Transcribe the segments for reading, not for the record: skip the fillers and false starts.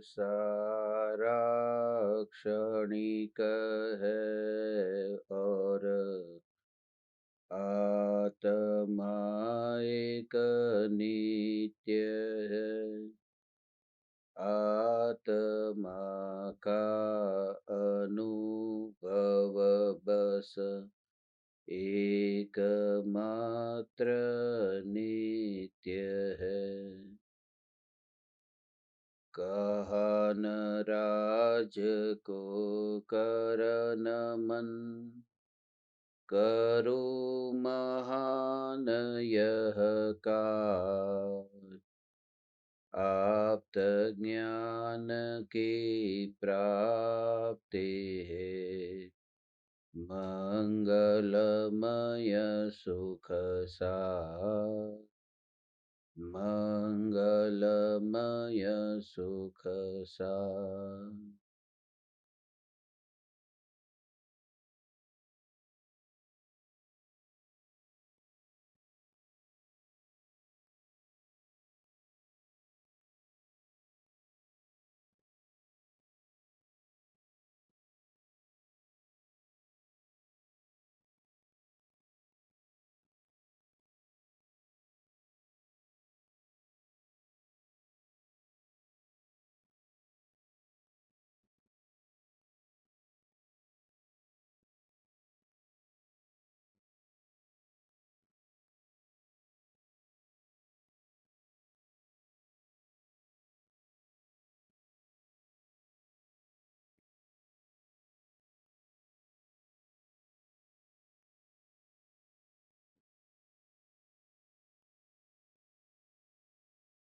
सारा क्षणिक है और आत्मा एक नित्य है। आत्मा का अनुभव बस एकमात्र नित्य है। कहा न राज को कर नमन, करो महान यह काज। आप्त ज्ञान की प्राप्ति है, मंगलमय सुख सार। मंगलमय सुख सार।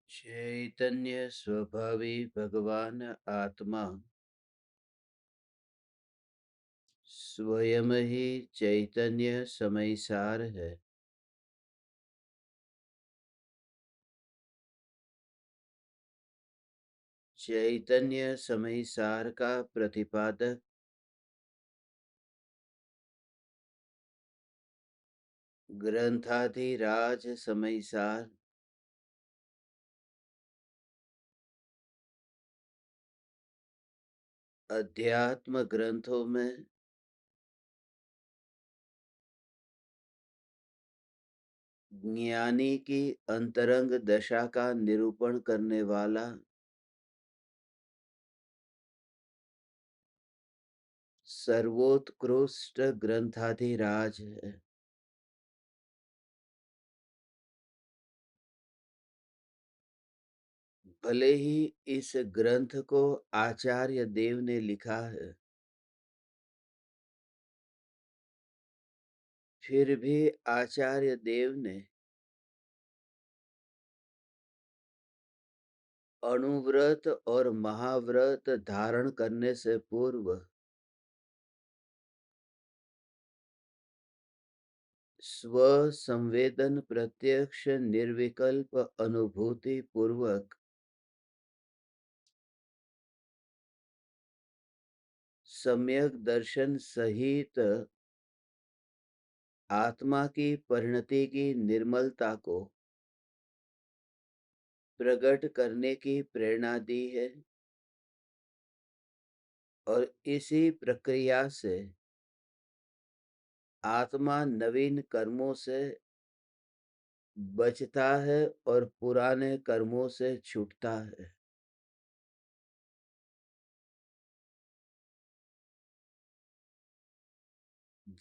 चैतन्य स्वभावी भगवान आत्मा स्वयं ही चैतन्य समयसार है। चैतन्य समयसार का प्रतिपादक ग्रंथाधिराज समयसार अध्यात्म ग्रंथों में ज्ञानी की अंतरंग दशा का निरूपण करने वाला सर्वोत्कृष्ट ग्रंथाधिराज है। भले ही इस ग्रंथ को आचार्य देव ने लिखा है, फिर भी आचार्य देव ने अणुव्रत और महाव्रत धारण करने से पूर्व स्व संवेदन प्रत्यक्ष निर्विकल्प अनुभूति पूर्वक सम्यक दर्शन सहित आत्मा की परिणति की निर्मलता को प्रकट करने की प्रेरणा दी है और इसी प्रक्रिया से आत्मा नवीन कर्मों से बचता है और पुराने कर्मों से छूटता है।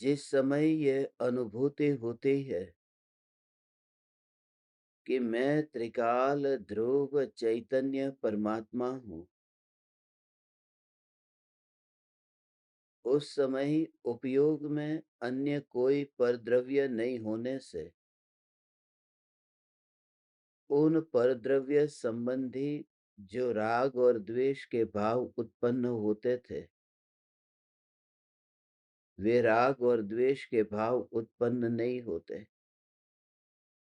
जिस समय ये अनुभूति होती है कि मैं त्रिकाल ध्रुव चैतन्य परमात्मा हूँ, उस समय ही उपयोग में अन्य कोई परद्रव्य नहीं होने से उन परद्रव्य संबंधी जो राग और द्वेष के भाव उत्पन्न होते थे, वे राग और द्वेष के भाव उत्पन्न नहीं होते।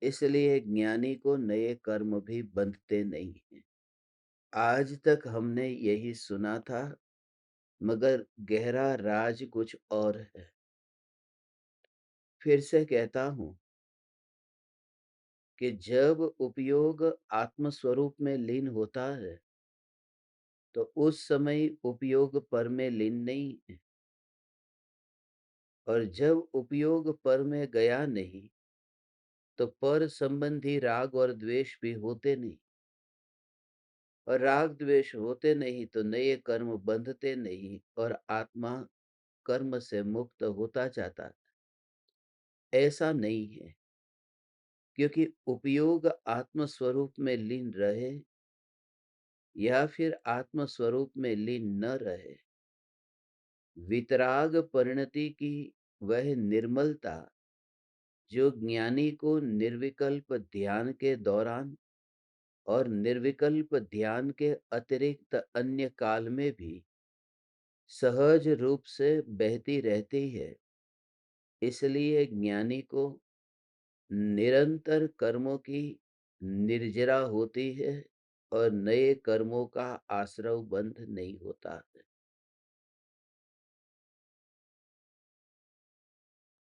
इसलिए ज्ञानी को नए कर्म भी बंधते नहीं हैं। आज तक हमने यही सुना था, मगर गहरा राज कुछ और है। फिर से कहता हूं कि जब उपयोग आत्म स्वरूप में लीन होता है तो उस समय उपयोग पर में लीन नहीं है, और जब उपयोग पर में गया नहीं, तो पर संबंधी राग और द्वेष भी होते नहीं, और राग द्वेष होते नहीं तो नए कर्म बंधते नहीं, और आत्मा कर्म से मुक्त होता जाता। ऐसा नहीं है, क्योंकि उपयोग आत्म स्वरूप में लीन रहे या फिर आत्म स्वरूप में लीन न रहे, वितराग परिणति की वह निर्मलता जो ज्ञानी को निर्विकल्प ध्यान के दौरान और निर्विकल्प ध्यान के अतिरिक्त अन्य काल में भी सहज रूप से बहती रहती है, इसलिए ज्ञानी को निरंतर कर्मों की निर्जरा होती है और नए कर्मों का आश्रव बंध नहीं होता है।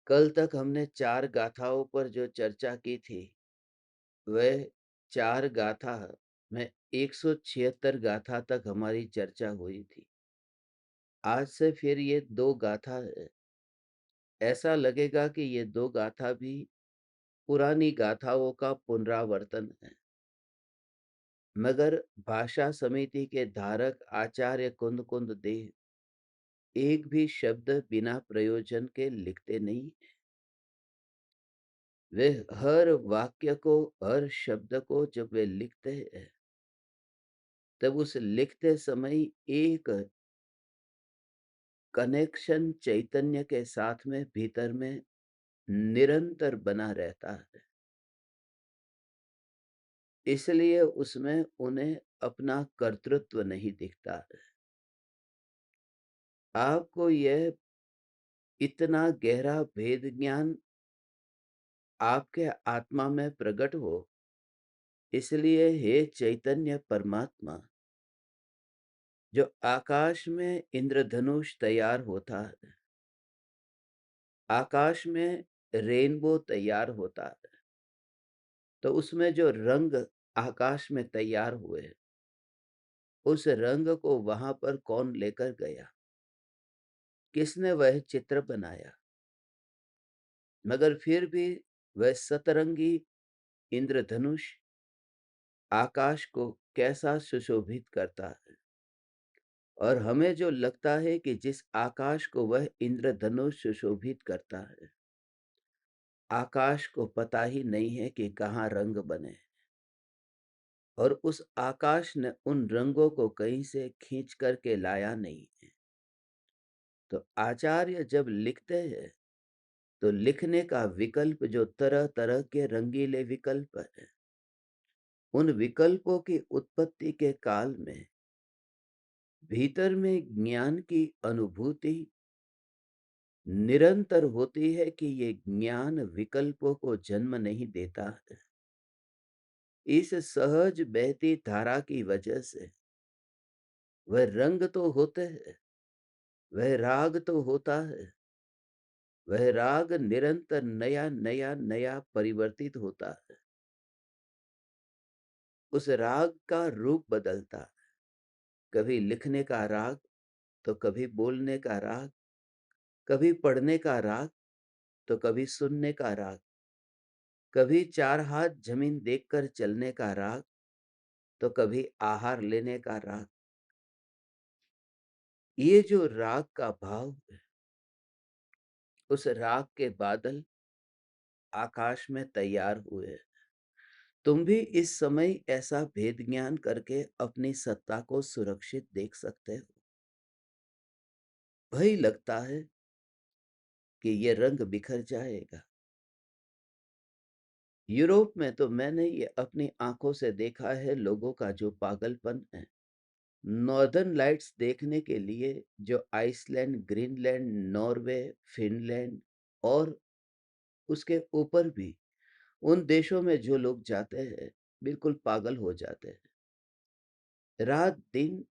कल तक हमने 4 गाथाओं पर जो चर्चा की थी, वह 4 गाथा में 176 गाथा तक हमारी चर्चा हुई थी। आज से फिर ये 2 गाथा है। ऐसा लगेगा कि ये 2 गाथा भी पुरानी गाथाओं का पुनरावर्तन है। मगर भाषा समिति के धारक आचार्य कुंद कुंद देव एक भी शब्द बिना प्रयोजन के लिखते नहीं। वे हर वाक्य को, हर शब्द को जब वे लिखते हैं, तब उस लिखते समय एक कनेक्शन चैतन्य के साथ में भीतर में निरंतर बना रहता है। इसलिए उसमें उन्हें अपना कर्तृत्व नहीं दिखता है। आपको यह इतना गहरा भेद ज्ञान आपके आत्मा में प्रकट हो, इसलिए हे चैतन्य परमात्मा, जो आकाश में इंद्रधनुष तैयार होता है, आकाश में रेनबो तैयार होता है, तो उसमें जो रंग आकाश में तैयार हुए, उस रंग को वहां पर कौन लेकर गया? किसने वह चित्र बनाया? मगर फिर भी वह सतरंगी इंद्रधनुष आकाश को कैसा सुशोभित करता है। और हमें जो लगता है कि जिस आकाश को वह इंद्रधनुष सुशोभित करता है, आकाश को पता ही नहीं है कि कहाँ रंग बने, और उस आकाश ने उन रंगों को कहीं से खींच करके लाया नहीं है। तो आचार्य जब लिखते हैं, तो लिखने का विकल्प जो तरह तरह के रंगीले विकल्प है, उन विकल्पों की उत्पत्ति के काल में भीतर में ज्ञान की अनुभूति निरंतर होती है कि ये ज्ञान विकल्पों को जन्म नहीं देता है। इस सहज बहती धारा की वजह से वह रंग तो होते हैं, वह राग तो होता है, वह राग निरंतर नया नया नया परिवर्तित होता है। उस राग का रूप बदलता है, कभी लिखने का राग, तो कभी बोलने का राग, कभी पढ़ने का राग, तो कभी सुनने का राग, कभी 4 हाथ जमीन देखकर चलने का राग, तो कभी आहार लेने का राग। ये जो राग का भाव है, उस राग के बादल आकाश में तैयार हुए। तुम भी इस समय ऐसा भेद ज्ञान करके अपनी सत्ता को सुरक्षित देख सकते हो। भय लगता है कि ये रंग बिखर जाएगा। यूरोप में तो मैंने ये अपनी आंखों से देखा है, लोगों का जो पागलपन है। नॉर्दर्न लाइट्स देखने के लिए जो आइसलैंड, ग्रीनलैंड, नॉर्वे, फिनलैंड और उसके ऊपर भी उन देशों में जो लोग जाते हैं, बिल्कुल पागल हो जाते हैं। रात दिन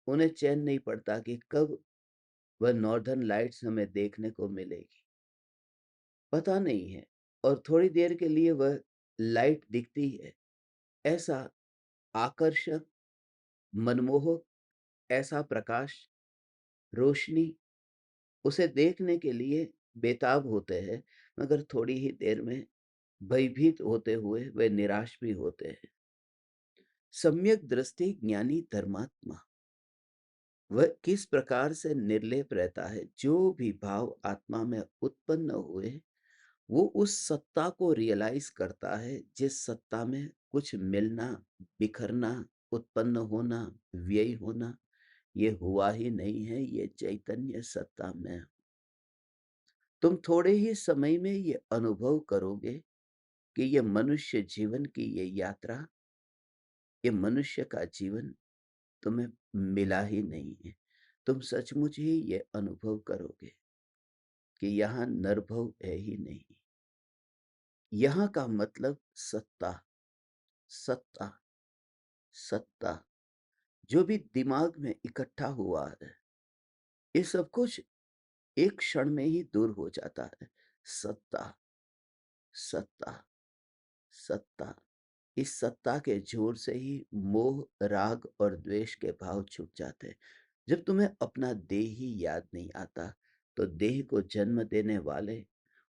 उन्हें चैन नहीं पड़ता कि कब वह नॉर्दर्न लाइट्स हमें देखने को मिलेगी, पता नहीं है। और थोड़ी देर के लिए वह लाइट दिखती है, ऐसा आकर्षक, मनमोहक ऐसा प्रकाश, रोशनी उसे देखने के लिए बेताब होते हैं, मगर थोड़ी ही देर में भयभीत होते हुए वे निराश भी होते हैं। सम्यक दृष्टि ज्ञानी धर्मात्मा वह किस प्रकार से निर्लेप रहता है। जो भी भाव आत्मा में उत्पन्न हुए, वो उस सत्ता को रियलाइज करता है जिस सत्ता में कुछ मिलना, बिखरना, उत्पन्न होना, व्यय होना ये हुआ ही नहीं है। ये चैतन्य सत्ता में तुम थोड़े ही समय में ये अनुभव करोगे कि ये मनुष्य जीवन की ये यात्रा, ये मनुष्य का जीवन तुम्हें मिला ही नहीं है। तुम सचमुच ही ये अनुभव करोगे कि यहाँ नरभव है ही नहीं। यहाँ का मतलब सत्ता, सत्ता, सत्ता जो भी दिमाग में इकट्ठा हुआ है, ये सब कुछ एक क्षण में ही दूर हो जाता है। सत्ता, सत्ता, सत्ता। इस सत्ता के जोर से ही मोह, राग और द्वेष के भाव छुप जाते हैं। जब तुम्हें अपना देह ही याद नहीं आता, तो देह को जन्म देने वाले,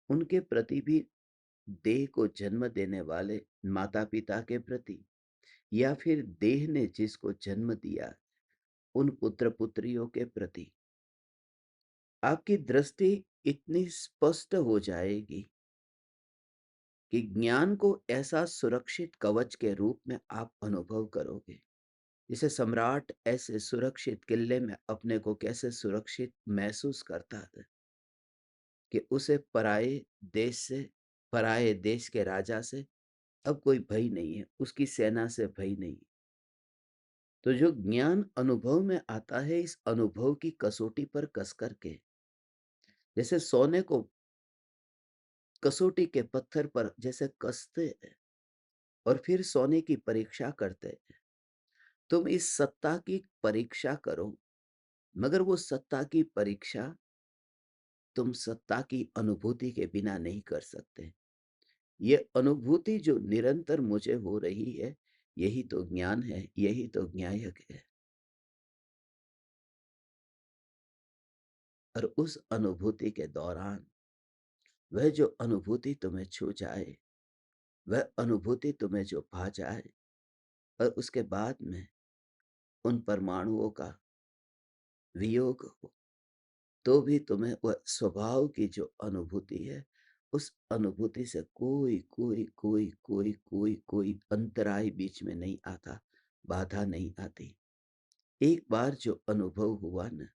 उनके प्रति भी, देह को जन्म देने वाले माता पिता के प्रति, या फिर देह ने जिसको जन्म दिया उन पुत्र पुत्रियों के प्रति आपकी दृष्टि इतनी स्पष्ट हो जाएगी कि ज्ञान को ऐसा सुरक्षित कवच के रूप में आप अनुभव करोगे। जैसे सम्राट ऐसे सुरक्षित किले में अपने को कैसे सुरक्षित महसूस करता है कि उसे पराये देश के राजा से अब कोई भय नहीं है, उसकी सेना से भय नहीं। तो जो ज्ञान अनुभव में आता है, इस अनुभव की कसौटी पर कस करके, जैसे सोने को कसौटी के पत्थर पर जैसे कसते हैं और फिर सोने की परीक्षा करते हैं, तुम इस सत्ता की परीक्षा करो, मगर वो सत्ता की परीक्षा तुम सत्ता की अनुभूति के बिना नहीं कर सकते। ये अनुभूति जो निरंतर मुझे हो रही है, यही तो ज्ञान है, यही तो ज्ञायक है। और उस अनुभूति के दौरान वह जो अनुभूति तुम्हें छू जाए, वह अनुभूति तुम्हें जो भा जाए, और उसके बाद में उन परमाणुओं का वियोग हो, तो भी तुम्हें वह स्वभाव की जो अनुभूति है, उस अनुभूति से कोई कोई कोई कोई कोई कोई अंतराय बीच में नहीं आता, बाधा नहीं आती। एक बार जो अनुभव हुआ ना,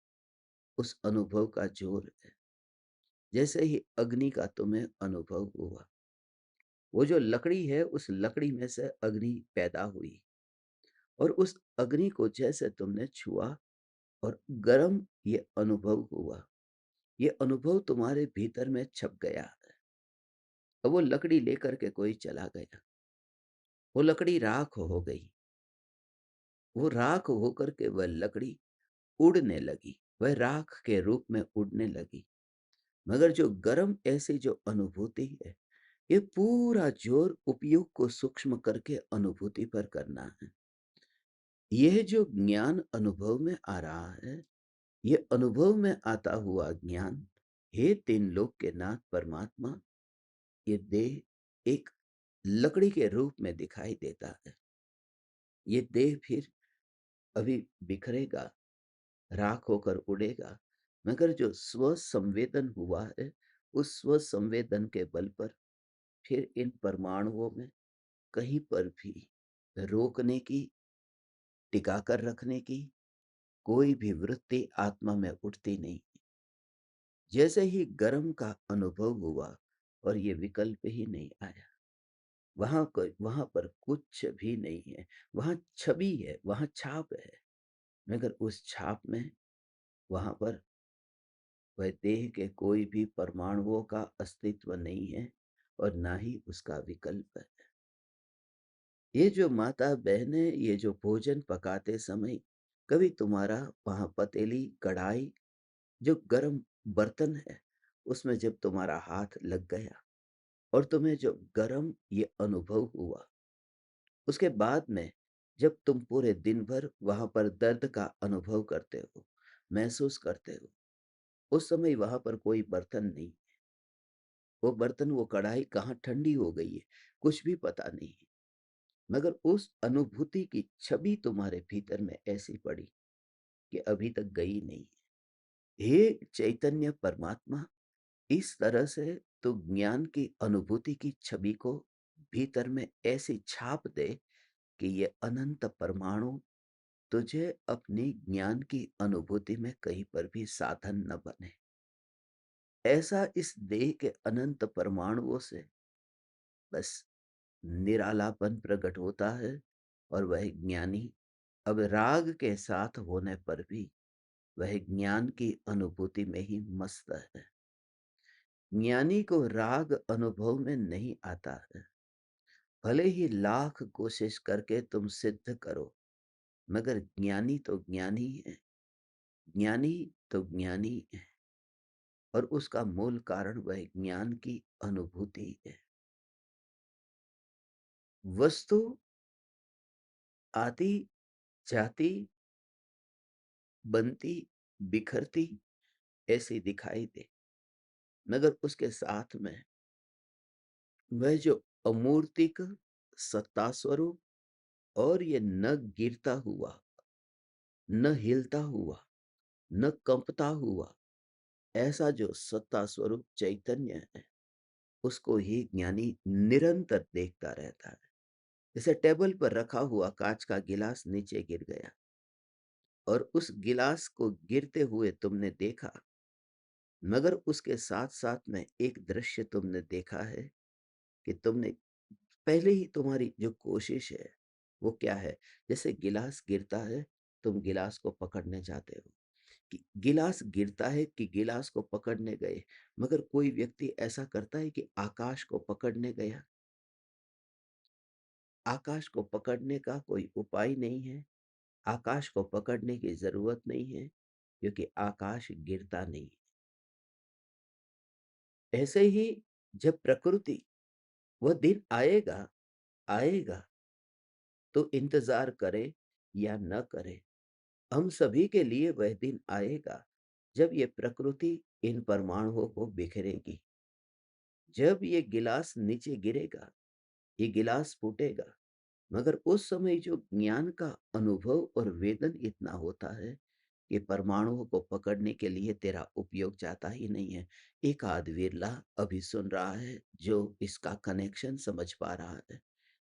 उस अनुभव का जोर है। जैसे ही अग्नि का तुम्हें अनुभव हुआ, वो जो लकड़ी है, उस लकड़ी में से अग्नि पैदा हुई, और उस अग्नि को जैसे तुमने छुआ और गर्म ये अनुभव हुआ, ये अनुभव तुम्हारे भीतर में छप गया। अब वो लकड़ी लेकर के कोई चला गया, वो लकड़ी राख हो गई, वो राख होकर के वह लकड़ी उड़ने लगी, वह राख के रूप में उड़ने लगी। मगर जो गर्म ऐसी जो अनुभूति है, ये पूरा जोर उपयोग को सूक्ष्म करके अनुभूति पर करना है। यह जो ज्ञान अनुभव में आ रहा है, ये अनुभव में आता हुआ ज्ञान, हे तीन लोक के नाथ परमात्मा, ये देह एक लकड़ी के रूप में दिखाई देता है। ये देह फिर अभी बिखरेगा, राख होकर उड़ेगा, मगर जो स्व संवेदन हुआ है, उस स्व संवेदन के बल पर फिर इन परमाणुओं में कहीं पर भी रोकने की, टिका कर रखने की कोई भी वृत्ति आत्मा में उठती नहीं। जैसे ही गर्म का अनुभव हुआ और ये विकल्प ही नहीं आया, वहां पर कुछ भी नहीं है। वहां छवि है, वहां छाप है, मगर उस छाप में वहां पर वह देह के कोई भी परमाणुओं का अस्तित्व नहीं है, और ना ही उसका विकल्प है। ये जो माता बहनें ये जो भोजन पकाते समय कभी तुम्हारा वहां पतीली, कढ़ाई, जो गर्म बर्तन है, उसमें जब तुम्हारा हाथ लग गया और तुम्हें जो गर्म ये अनुभव हुआ, उसके बाद में जब तुम पूरे दिन भर वहां पर दर्द का अनुभव करते हो, महसूस करते हो, उस समय वहां पर कोई बर्तन नहीं, वो बर्तन, वो कढ़ाई कहाँ ठंडी हो गई है, कुछ भी पता नहीं है। मगर उस अनुभूति की छवि तुम्हारे भीतर में ऐसी पड़ी कि अभी तक गई नहीं है। हे चैतन्य परमात्मा, इस तरह से तो ज्ञान की अनुभूति की छवि को भीतर में ऐसी छाप दे कि ये अनंत परमाणु तुझे अपनी ज्ञान की अनुभूति में कहीं पर भी साधन न बने। ऐसा इस देह के अनंत परमाणुओं से बस निरालापन प्रकट होता है और वह ज्ञानी अब राग के साथ होने पर भी वह ज्ञान की अनुभूति में ही मस्त है। ज्ञानी को राग अनुभव में नहीं आता है। भले ही लाख कोशिश करके तुम सिद्ध करो, मगर ज्ञानी तो ज्ञानी है। ज्ञानी तो ज्ञानी है और उसका मूल कारण वह ज्ञान की अनुभूति है। वस्तु आती जाती, बनती, बिखरती ऐसी दिखाई दे, मगर उसके साथ में वह जो अमूर्तिक सत्ता स्वरूप और ये न गिरता हुआ, न हिलता हुआ, न कंपता हुआ, ऐसा जो सत्ता स्वरूप चैतन्य है, उसको ही ज्ञानी निरंतर देखता रहता है। जैसे टेबल पर रखा हुआ कांच का गिलास नीचे गिर गया और उस गिलास को गिरते हुए तुमने देखा, मगर उसके साथ साथ में एक दृश्य तुमने देखा है कि तुमने पहले ही तुम्हारी जो कोशिश है वो क्या है। जैसे गिलास गिरता है, तुम गिलास को पकड़ने जाते हो, कि गिलास गिरता है कि गिलास को पकड़ने गए, मगर कोई व्यक्ति ऐसा करता है कि आकाश को पकड़ने गया। आकाश को पकड़ने का कोई उपाय नहीं है, आकाश को पकड़ने की जरूरत नहीं है, क्योंकि आकाश गिरता नहीं। ऐसे ही जब प्रकृति, वह दिन आएगा, आएगा तो इंतजार करे या न करे, हम सभी के लिए वह दिन आएगा जब ये प्रकृति इन परमाणुओं को बिखरेगी। जब ये गिलास नीचे गिरेगा, ये गिलास फूटेगा, मगर उस समय जो ज्ञान का अनुभव और वेदन इतना होता है कि परमाणुओं को पकड़ने के लिए तेरा उपयोग जाता ही नहीं है। एक आध विरला अभी सुन रहा है जो इसका कनेक्शन समझ पा रहा है।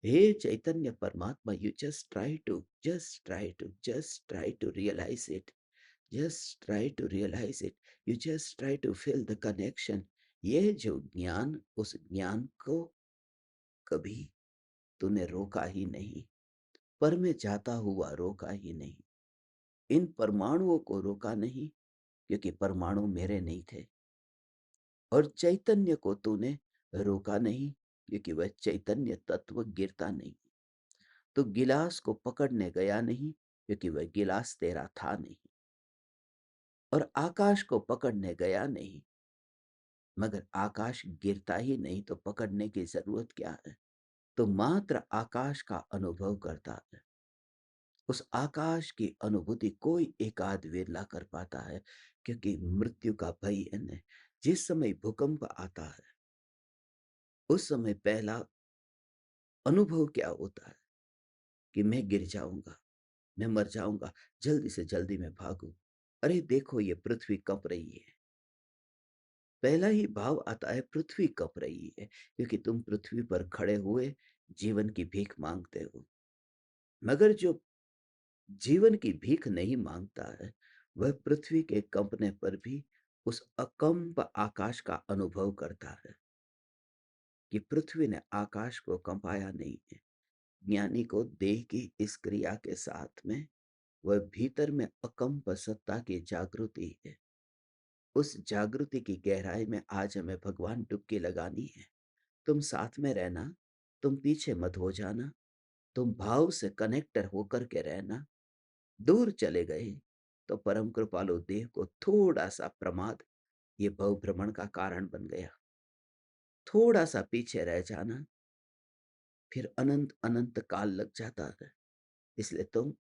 हे चैतन्य परमात्मा, you just try to realise it, just try to realise it, you just try to feel the connection. ये जो ज्ञान, उस ज्ञान को कभी तूने रोका ही नहीं, पर में जाता हुआ रोका ही नहीं। इन परमाणुओं को रोका नहीं, क्योंकि परमाणु मेरे नहीं थे। और चैतन्य को तूने रोका नहीं, क्योंकि वह चैतन्य तत्व गिरता नहीं। तो गिलास को पकड़ने गया नहीं, क्योंकि वह गिलास तेरा था नहीं। और आकाश को पकड़ने गया नहीं, मगर आकाश गिरता ही नहीं, तो पकड़ने की जरूरत क्या है। तो मात्र आकाश का अनुभव करता है। उस आकाश की अनुभूति कोई एकाध विरला कर पाता है, क्योंकि मृत्यु का भय है। जिस समय भूकंप आता है, उस समय पहला अनुभव क्या होता है कि मैं गिर जाऊंगा, मैं मर जाऊंगा, जल्दी से जल्दी मैं भागूं। अरे देखो, ये पृथ्वी कप रही है। पहला ही भाव आता है, पृथ्वी कप रही है, क्योंकि तुम पृथ्वी पर खड़े हुए जीवन की भीख मांगते हो। मगर जो जीवन की भीख नहीं मांगता है, वह पृथ्वी के कंपने पर भी उस अकंप आकाश का अनुभव करता है कि पृथ्वी ने आकाश को कंपाया नहीं है। ज्ञानी को देह की इस क्रिया के साथ में वह भीतर में अकंप सत्ता की जागृति है। उस जागृति की गहराई में आज हमें भगवान डुबकी लगानी है। तुम साथ में रहना, तुम पीछे मत हो जाना, तुम भाव से कनेक्टर होकर के रहना। दूर चले गए तो परम कृपालु देव को थोड़ा सा प्रमाद ये भव भ्रमण का कारण बन गया। थोड़ा सा पीछे रह जाना, फिर अनंत अनंत काल लग जाता है। इसलिए तुम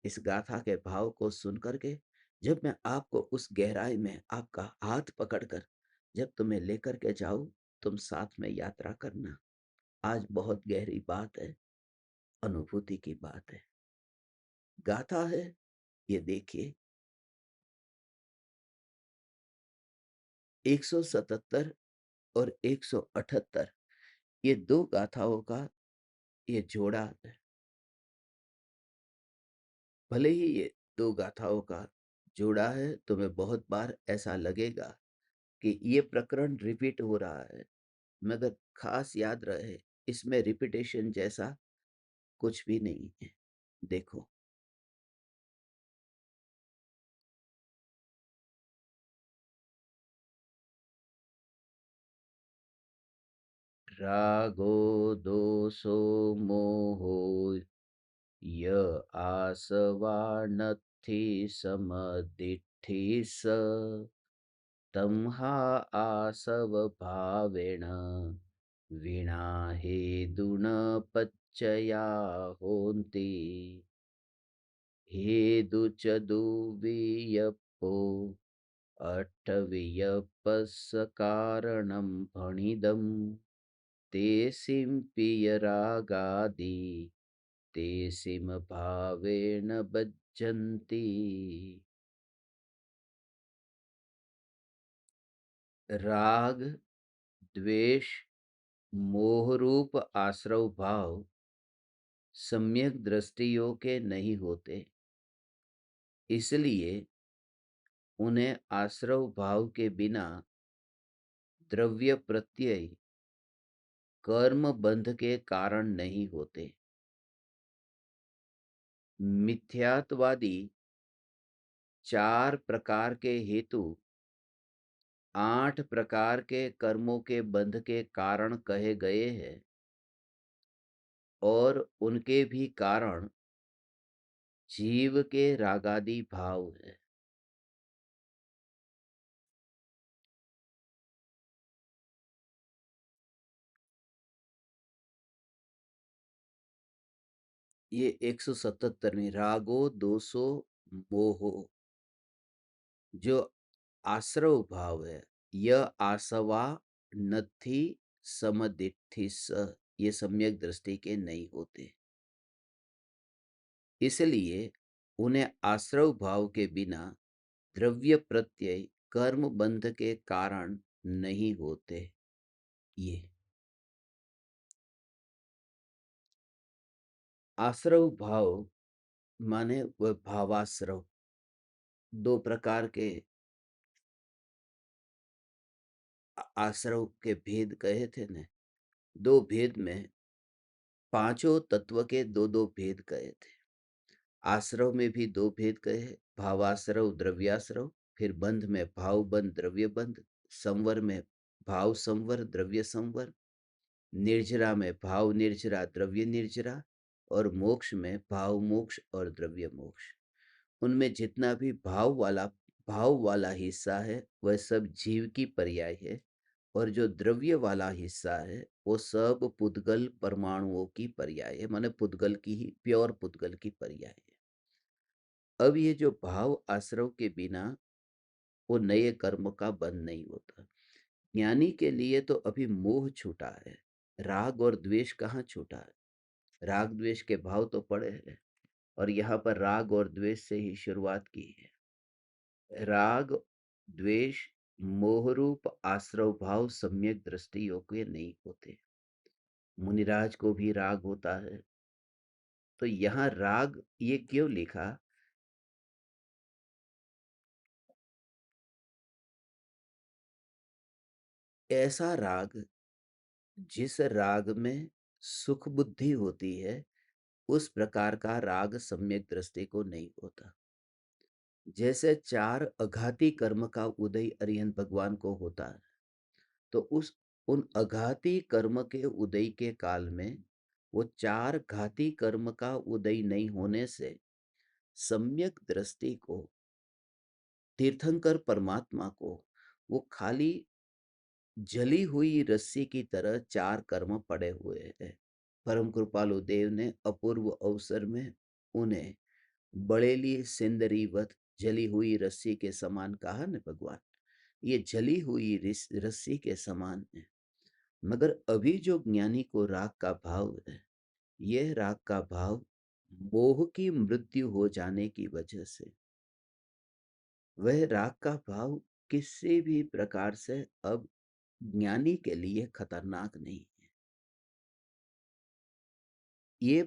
इस गाथा के भाव को सुन करके, जब मैं आपको उस गहराई में आपका हाथ पकड़कर जब तुम्हें लेकर के जाऊं, तुम साथ में यात्रा करना। आज बहुत गहरी बात है, अनुभूति की बात है, गाथा है। ये देखिए, 177 और 178, ये दो गाथाओं का ये जोड़ा है। भले ही ये दो गाथाओं का जोड़ा है, तुम्हें बहुत बार ऐसा लगेगा कि ये प्रकरण रिपीट हो रहा है, मगर खास याद रहे, इसमें रिपीटेशन जैसा कुछ भी नहीं है। देखो, रागो दोषो मोहो य आसवानद्धि समदिठि स तम्हा आसव भावेण वीणा हेदुन पच्चया होन्ति हेदु च दुवियपो अट्टवियपस्य कारणं फणिदम् तेसिं पियरागादि तेसिम भावेन भज्जन्ति। राग, द्वेष, मोह रूप आश्रव भाव सम्यक दृष्टियों के नहीं होते, इसलिए उन्हें आश्रव भाव के बिना द्रव्य प्रत्यय कर्म बंध के कारण नहीं होते। मिथ्यात्वादी चार प्रकार के हेतु 8 प्रकार के कर्मों के बंध के कारण कहे गए हैं, और उनके भी कारण जीव के रागादि भाव है। ये 177वीं रागो दोषो मोहो, जो आश्रव भाव है, यह आसवा नथि समदिठि स, ये सम्यक दृष्टि के नहीं होते, इसलिए उन्हें आश्रव भाव के बिना द्रव्य प्रत्यय कर्म बंध के कारण नहीं होते। ये आश्रव भाव माने वह भावाश्रव। दो प्रकार के आश्रव के भेद कहे थे ने, दो भेद में पांचों तत्व के दो दो भेद कहे थे। आश्रव में भी दो भेद कहे, भावाश्रव द्रव्याश्रव, फिर बंध में भाव बंध द्रव्य बंध, संवर में भाव संवर द्रव्य संवर, निर्जरा में भाव निर्जरा द्रव्य निर्जरा, और मोक्ष में भाव मोक्ष और द्रव्य मोक्ष। उनमें जितना भी भाव वाला हिस्सा है वह सब जीव की पर्याय है, और जो द्रव्य वाला हिस्सा है वो सब पुद्गल परमाणुओं की पर्याय है, माने पुद्गल की ही, प्योर पुद्गल की पर्याय है। अब ये जो भाव आश्रव के बिना वो नए कर्म का बंध नहीं होता। ज्ञानी के लिए तो अभी मोह छूटा है, राग और द्वेष कहाँ छूटा है। राग द्वेष के भाव तो पड़े हैं, और यहाँ पर राग और द्वेष से ही शुरुआत की है। राग द्वेष मोहरूप आश्रव भाव सम्यक दृष्टियों के नहीं होते। मुनिराज को भी राग होता है, तो यहाँ राग ये क्यों लिखा। ऐसा राग जिस राग में सुख बुद्धि होती है, उस प्रकार का राग सम्यक दृष्टि को नहीं होता। जैसे चार अघाती कर्म का उदय अरिहंत भगवान को होता है, तो उन अघाती कर्म के उदय के काल में वो चार घाती कर्म का उदय नहीं होने से सम्यक दृष्टि को, तीर्थंकर परमात्मा को, वो खाली जली हुई रस्सी की तरह चार कर्म पड़े हुए हैं। परम कृपालु देव ने अपूर्व अवसर में उन्हें बड़ेली सिंदरीवत जली हुई रस्सी के समान कहा न भगवान। ये जली हुई रस्सी के समान है। मगर अभी जो ज्ञानी को राग का भाव है, यह राग का भाव मोह की मृत्यु हो जाने की वजह से, वह राग का भाव किसी भी प्रकार से अब ज्ञानी के लिए खतरनाक नहीं है। ये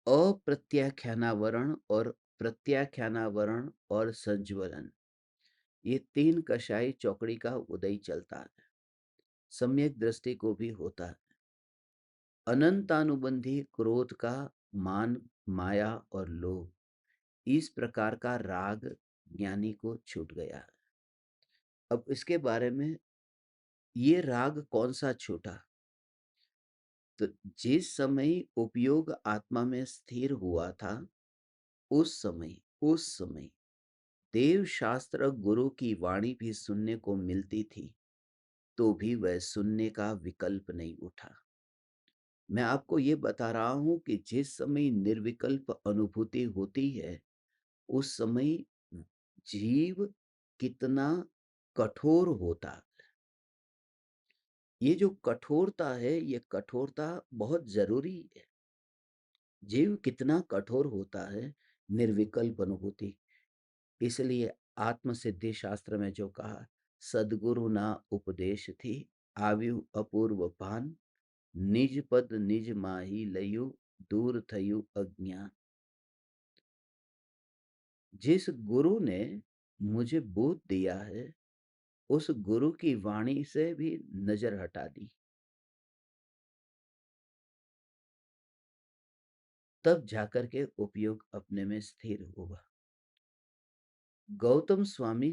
अप्रत्याख्यानावरण और प्रत्याख्यानावरण और संज्वलन, ये तीन कषाय चौकड़ी का उदय चलता है। सम्यक दृष्टि को भी होता है। अनंतानुबंधी क्रोध का मान, माया और लोभ, इस प्रकार का राग ज्ञानी को छूट गया है। अब इसके बारे में, ये राग कौन सा छूटा? तो जिस समय उपयोग आत्मा में स्थिर हुआ था, उस समय देव शास्त्र गुरु की वाणी भी सुनने को मिलती थी, तो भी वह सुनने का विकल्प नहीं उठा। मैं आपको ये बता रहा हूं कि जिस समय निर्विकल्प अनुभूति होती है, उस समय जीव कितना कठोर होता है। ये जो कठोरता है, ये कठोरता बहुत जरूरी है। जीव कितना कठोर होता है, निर्विकल्प अनुभूति। इसलिए आत्मसिद्धि शास्त्र में जो कहा, सद्गुरु ना उपदेश थी, आव्यु अपूर्व पान, निज पद निज माही लयु, दूर थयु अज्ञान। जिस गुरु ने मुझे बोध दिया है, उस गुरु की वाणी से भी नजर हटा दी, तब जाकर के उपयोग अपने में स्थिर होगा। गौतम स्वामी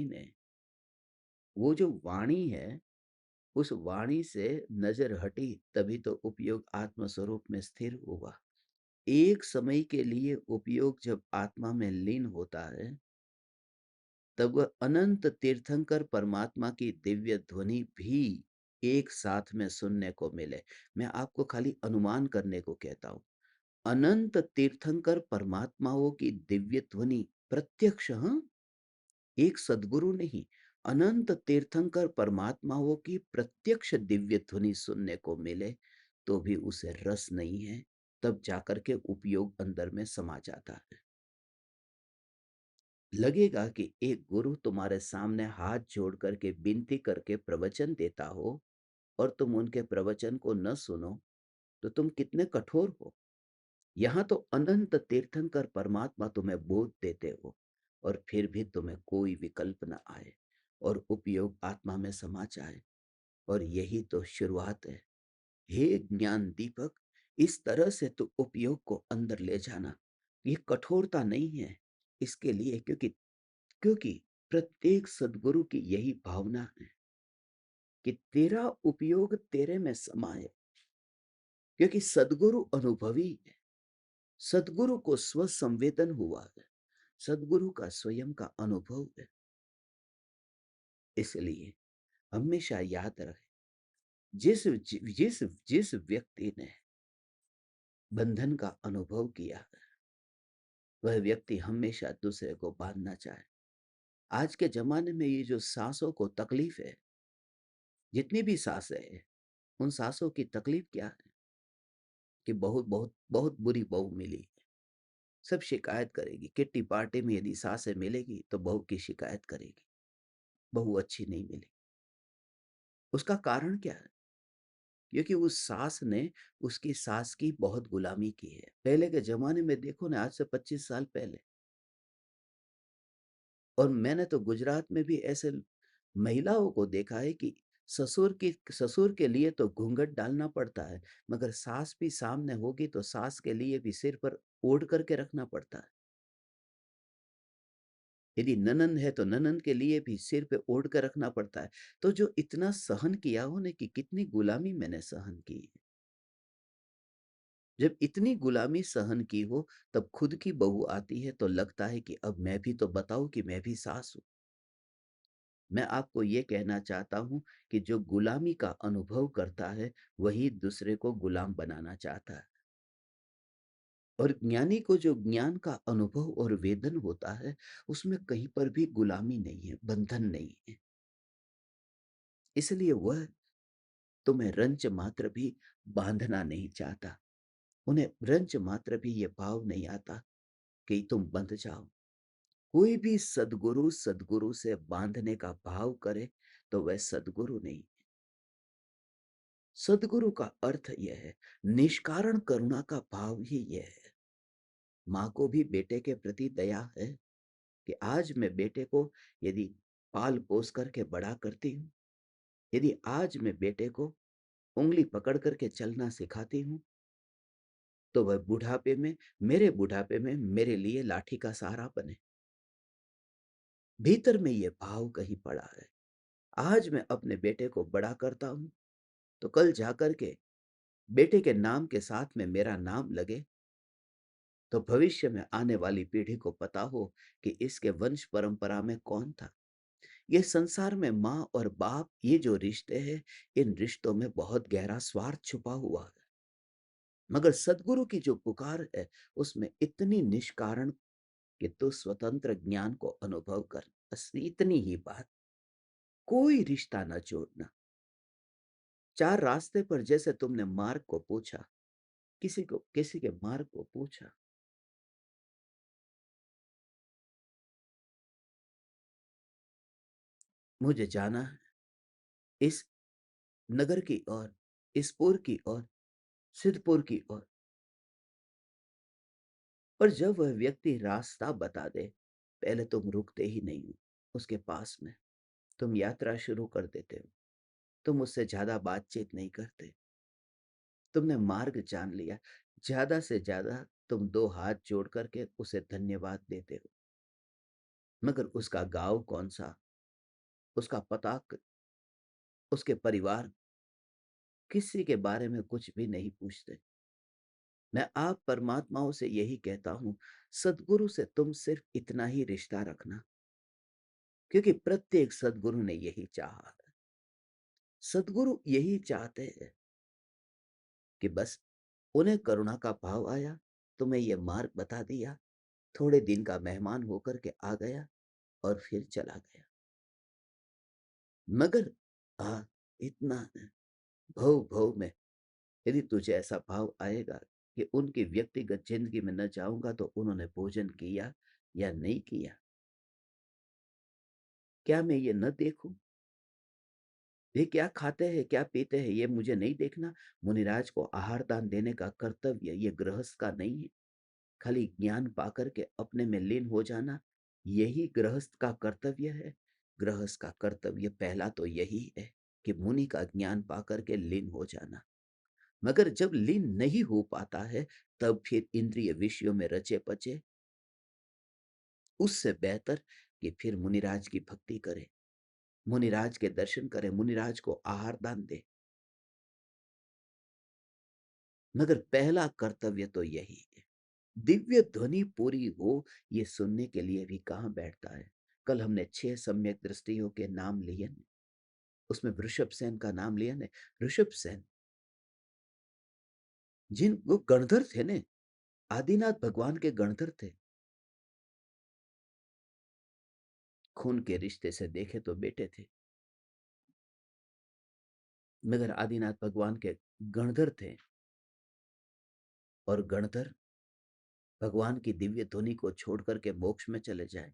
ने वो जो वाणी है, उस वाणी से नजर हटी, तभी तो उपयोग आत्म स्वरूप में स्थिर होगा। एक समय के लिए उपयोग जब आत्मा में लीन होता है, तब वह अनंत तीर्थंकर परमात्मा की दिव्य ध्वनि भी एक साथ में सुनने को मिले। मैं आपको खाली अनुमान करने को कहता हूं। अनंत तीर्थंकर परमात्माओं की दिव्य ध्वनि प्रत्यक्ष, हाँ, एक सद्गुरु नहीं, अनंत तीर्थंकर परमात्माओं की प्रत्यक्ष दिव्य ध्वनि सुनने को मिले, तो भी उसे रस नहीं है, तब जाकर के उपयोग अंदर में समा जाता है। लगेगा कि एक गुरु तुम्हारे सामने हाथ जोड़ करके विनती करके प्रवचन देता हो और तुम उनके प्रवचन को न सुनो, तो तुम कितने कठोर हो। यहाँ तो अनंत तीर्थंकर परमात्मा तुम्हें बोध देते हो और फिर भी तुम्हें कोई विकल्प न आए और उपयोग आत्मा में समा जाए। और यही तो शुरुआत है। हे ज्ञान दीपक, इस तरह से तो उपयोग को अंदर ले जाना, ये कठोरता नहीं है। इसके लिए क्योंकि क्योंकि प्रत्येक सद्गुरु की यही भावना है कि तेरा उपयोग तेरे में समाये, क्योंकि सद्गुरु अनुभवी है। सद्गुरु को स्व संवेदन हुआ है, सद्गुरु का स्वयं का अनुभव है। इसलिए हमेशा याद रहे, जिस जिस जिस व्यक्ति ने बंधन का अनुभव किया है, वह व्यक्ति हमेशा दूसरे को बांधना चाहे। आज के जमाने में ये जो सांसों को तकलीफ है, जितनी भी सांसें हैं, उन सांसों की तकलीफ क्या है कि बहुत बहुत बहुत बुरी बहू मिली। सब शिकायत करेगी। किट्टी पार्टी में यदि सासें मिलेगी तो बहू की शिकायत करेगी, बहू अच्छी नहीं मिली। उसका कारण क्या है? क्योंकि उस सास ने उसकी सास की बहुत गुलामी की है। पहले के जमाने में देखो ना, आज से 25 साल पहले, और मैंने तो गुजरात में भी ऐसे महिलाओं को देखा है कि ससुर के लिए तो घूंघट डालना पड़ता है, मगर सास भी सामने होगी तो सास के लिए भी सिर पर ओढ़ करके रखना पड़ता है। यदि ननंद है तो ननंद के लिए भी सिर पे ओढ़ कर रखना पड़ता है। तो जो इतना सहन किया हो ने, कि कितनी गुलामी मैंने सहन की है। जब इतनी गुलामी सहन की हो, तब खुद की बहू आती है तो लगता है कि अब मैं भी तो बताऊं कि मैं भी सास हूं। मैं आपको ये कहना चाहता हूं कि जो गुलामी का अनुभव करता है, वही दूसरे को गुलाम बनाना चाहता है। और ज्ञानी को जो ज्ञान का अनुभव और वेदन होता है, उसमें कहीं पर भी गुलामी नहीं है, बंधन नहीं है। इसलिए वह तुम्हें रंच मात्र भी बांधना नहीं चाहता। उन्हें रंच मात्र भी ये भाव नहीं आता कि तुम बंध जाओ। कोई भी सद्गुरु सद्गुरु से बांधने का भाव करे तो वह सद्गुरु नहीं। सद्गुरु का अर्थ यह है, निष्कारण करुणा का भाव ही यह है। माँ को भी बेटे के प्रति दया है कि आज मैं बेटे को यदि पाल पोस करके बड़ा करती हूँ, यदि आज मैं बेटे को उंगली पकड़ करके चलना सिखाती हूँ, तो वह बुढ़ापे में मेरे लिए लाठी का सहारा बने। भीतर में ये भाव कहीं पड़ा है। आज मैं अपने बेटे को बड़ा करता हूँ, तो कल जाकर के बेटे के नाम के साथ में मेरा नाम लगे, तो भविष्य में आने वाली पीढ़ी को पता हो कि इसके वंश परंपरा में कौन था। ये संसार में माँ और बाप, ये जो रिश्ते हैं, इन रिश्तों में बहुत गहरा स्वार्थ छुपा हुआ है। मगर सदगुरु की जो पुकार है, उसमें इतनी निष्कारण कि तू स्वतंत्र ज्ञान को अनुभव कर। बस इतनी ही बात। कोई रिश्ता न जोड़ना। चार रास्ते पर जैसे तुमने मार्ग को पूछा, किसी के मार्ग को पूछा, मुझे जाना है इस नगर की ओर, इस पुर की ओर, सिद्धपुर की ओर। पर जब वह व्यक्ति रास्ता बता दे, पहले तुम रुकते ही नहीं हो उसके पास में। तुम यात्रा शुरू कर देते हो। तुम उससे ज्यादा बातचीत नहीं करते। तुमने मार्ग जान लिया। ज्यादा से ज्यादा तुम दो हाथ जोड़ करके उसे धन्यवाद देते हो। मगर उसका गांव कौन सा, उसका पता, उसके परिवार, किसी के बारे में कुछ भी नहीं पूछते। मैं आप परमात्माओं से यही कहता हूं, सदगुरु से तुम सिर्फ इतना ही रिश्ता रखना, क्योंकि प्रत्येक सदगुरु ने यही चाहा है। सदगुरु यही चाहते हैं कि बस उन्हें करुणा का भाव आया, तुम्हें यह मार्ग बता दिया, थोड़े दिन का मेहमान होकर के आ गया और फिर चला गया। मगर इतना भव भव में यदि तुझे ऐसा भाव आएगा कि उनकी व्यक्तिगत जिंदगी में न जाऊंगा, तो उन्होंने भोजन किया या नहीं किया, क्या मैं ये न देखूं? ये क्या खाते हैं, क्या पीते हैं, ये मुझे नहीं देखना? मुनिराज को आहार दान देने का कर्तव्य ये गृहस्थ का नहीं है। खाली ज्ञान पाकर के अपने में लीन हो जाना, यही गृहस्थ का कर्तव्य है। गृहस्थ का कर्तव्य पहला तो यही है कि मुनि का ज्ञान पाकर के लीन हो जाना। मगर जब लीन नहीं हो पाता है, तब फिर इंद्रिय विषयों में रचे पचे। उससे बेहतर कि फिर मुनिराज की भक्ति करे, मुनिराज के दर्शन करे, मुनिराज को आहार दान दे। मगर पहला कर्तव्य तो यही है। दिव्य ध्वनि पूरी हो, ये सुनने के लिए भी कहां बैठता है। कल हमने 6 सम्यक दृष्टियों के नाम लिए न, उसमें वृषभ सेन का नाम लिया ने। ऋषभ सेन, जिन वो गणधर थे ने, आदिनाथ भगवान के गणधर थे। खून के रिश्ते से देखे तो बेटे थे, मगर आदिनाथ भगवान के गणधर थे। और गणधर भगवान की दिव्य ध्वनि को छोड़ करके मोक्ष में चले जाए।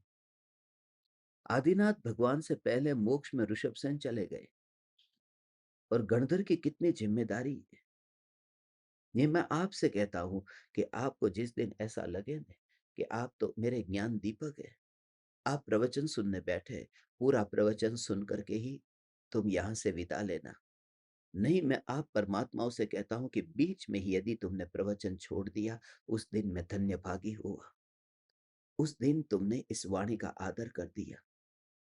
आदिनाथ भगवान से पहले मोक्ष में ऋषभ सेन चले गए। और गणधर की कितनी जिम्मेदारी है। ये मैं आपसे कहता हूं कि आपको जिस दिन ऐसा लगे न कि आप तो मेरे ज्ञान दीपक है, आप प्रवचन सुनने बैठे, पूरा प्रवचन सुन करके ही तुम यहां से विदा लेना। नहीं, मैं आप परमात्माओं से कहता हूं कि बीच में ही यदि तुमने प्रवचन छोड़ दिया, उस दिन मैं धन्य भागी हुआ। उस दिन तुमने इस वाणी का आदर कर दिया।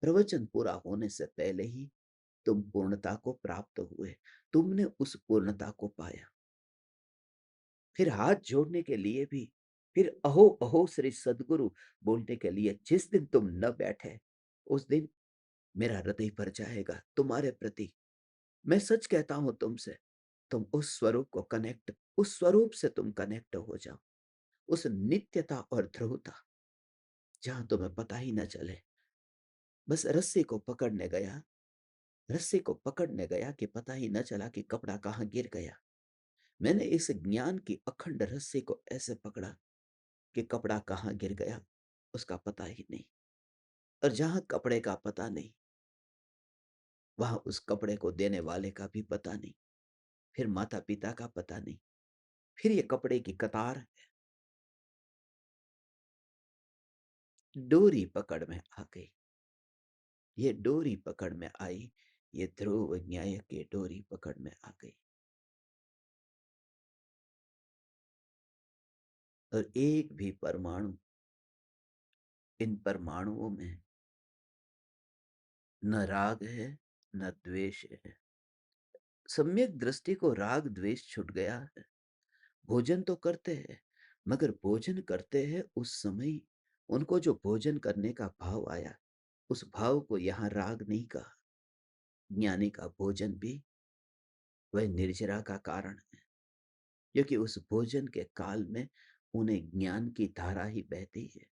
प्रवचन पूरा होने से पहले ही तुम पूर्णता को प्राप्त हुए, तुमने उस पूर्णता को पाया। फिर हाथ जोड़ने के लिए भी, फिर अहो अहो श्री सदगुरु बोलने के लिए जिस दिन तुम न बैठे, उस दिन मेरा हृदय भर जाएगा तुम्हारे प्रति। मैं सच कहता हूं तुमसे, तुम उस स्वरूप को कनेक्ट, उस स्वरूप से तुम कनेक्ट हो जाओ। उस नित्यता और ध्रुवता, जहां तुम्हें पता ही न चले। बस रस्सी को पकड़ने गया कि पता ही न चला कि कपड़ा कहाँ गिर गया। मैंने इस ज्ञान की अखंड रस्सी को ऐसे पकड़ा कि कपड़ा कहाँ गिर गया उसका पता ही नहीं। और जहां कपड़े का पता नहीं, वहां उस कपड़े को देने वाले का भी पता नहीं, फिर माता पिता का पता नहीं, फिर ये कपड़े की कतार डोरी पकड़ में आ गई। ये डोरी पकड़ में आई, ये ध्रुव न्याय की डोरी पकड़ में आ गई। और एक भी परमाणु, इन परमाणुओं में न राग है न द्वेष है। सम्यक दृष्टि को राग द्वेष छूट गया है। भोजन तो करते हैं, मगर भोजन करते हैं उस समय उनको जो भोजन करने का भाव आया, उस भाव को यहाँ राग नहीं कहा। ज्ञानी का भोजन भी वह निर्जरा का कारण है, क्योंकि उस भोजन के काल में उन्हें ज्ञान की धारा ही बहती है।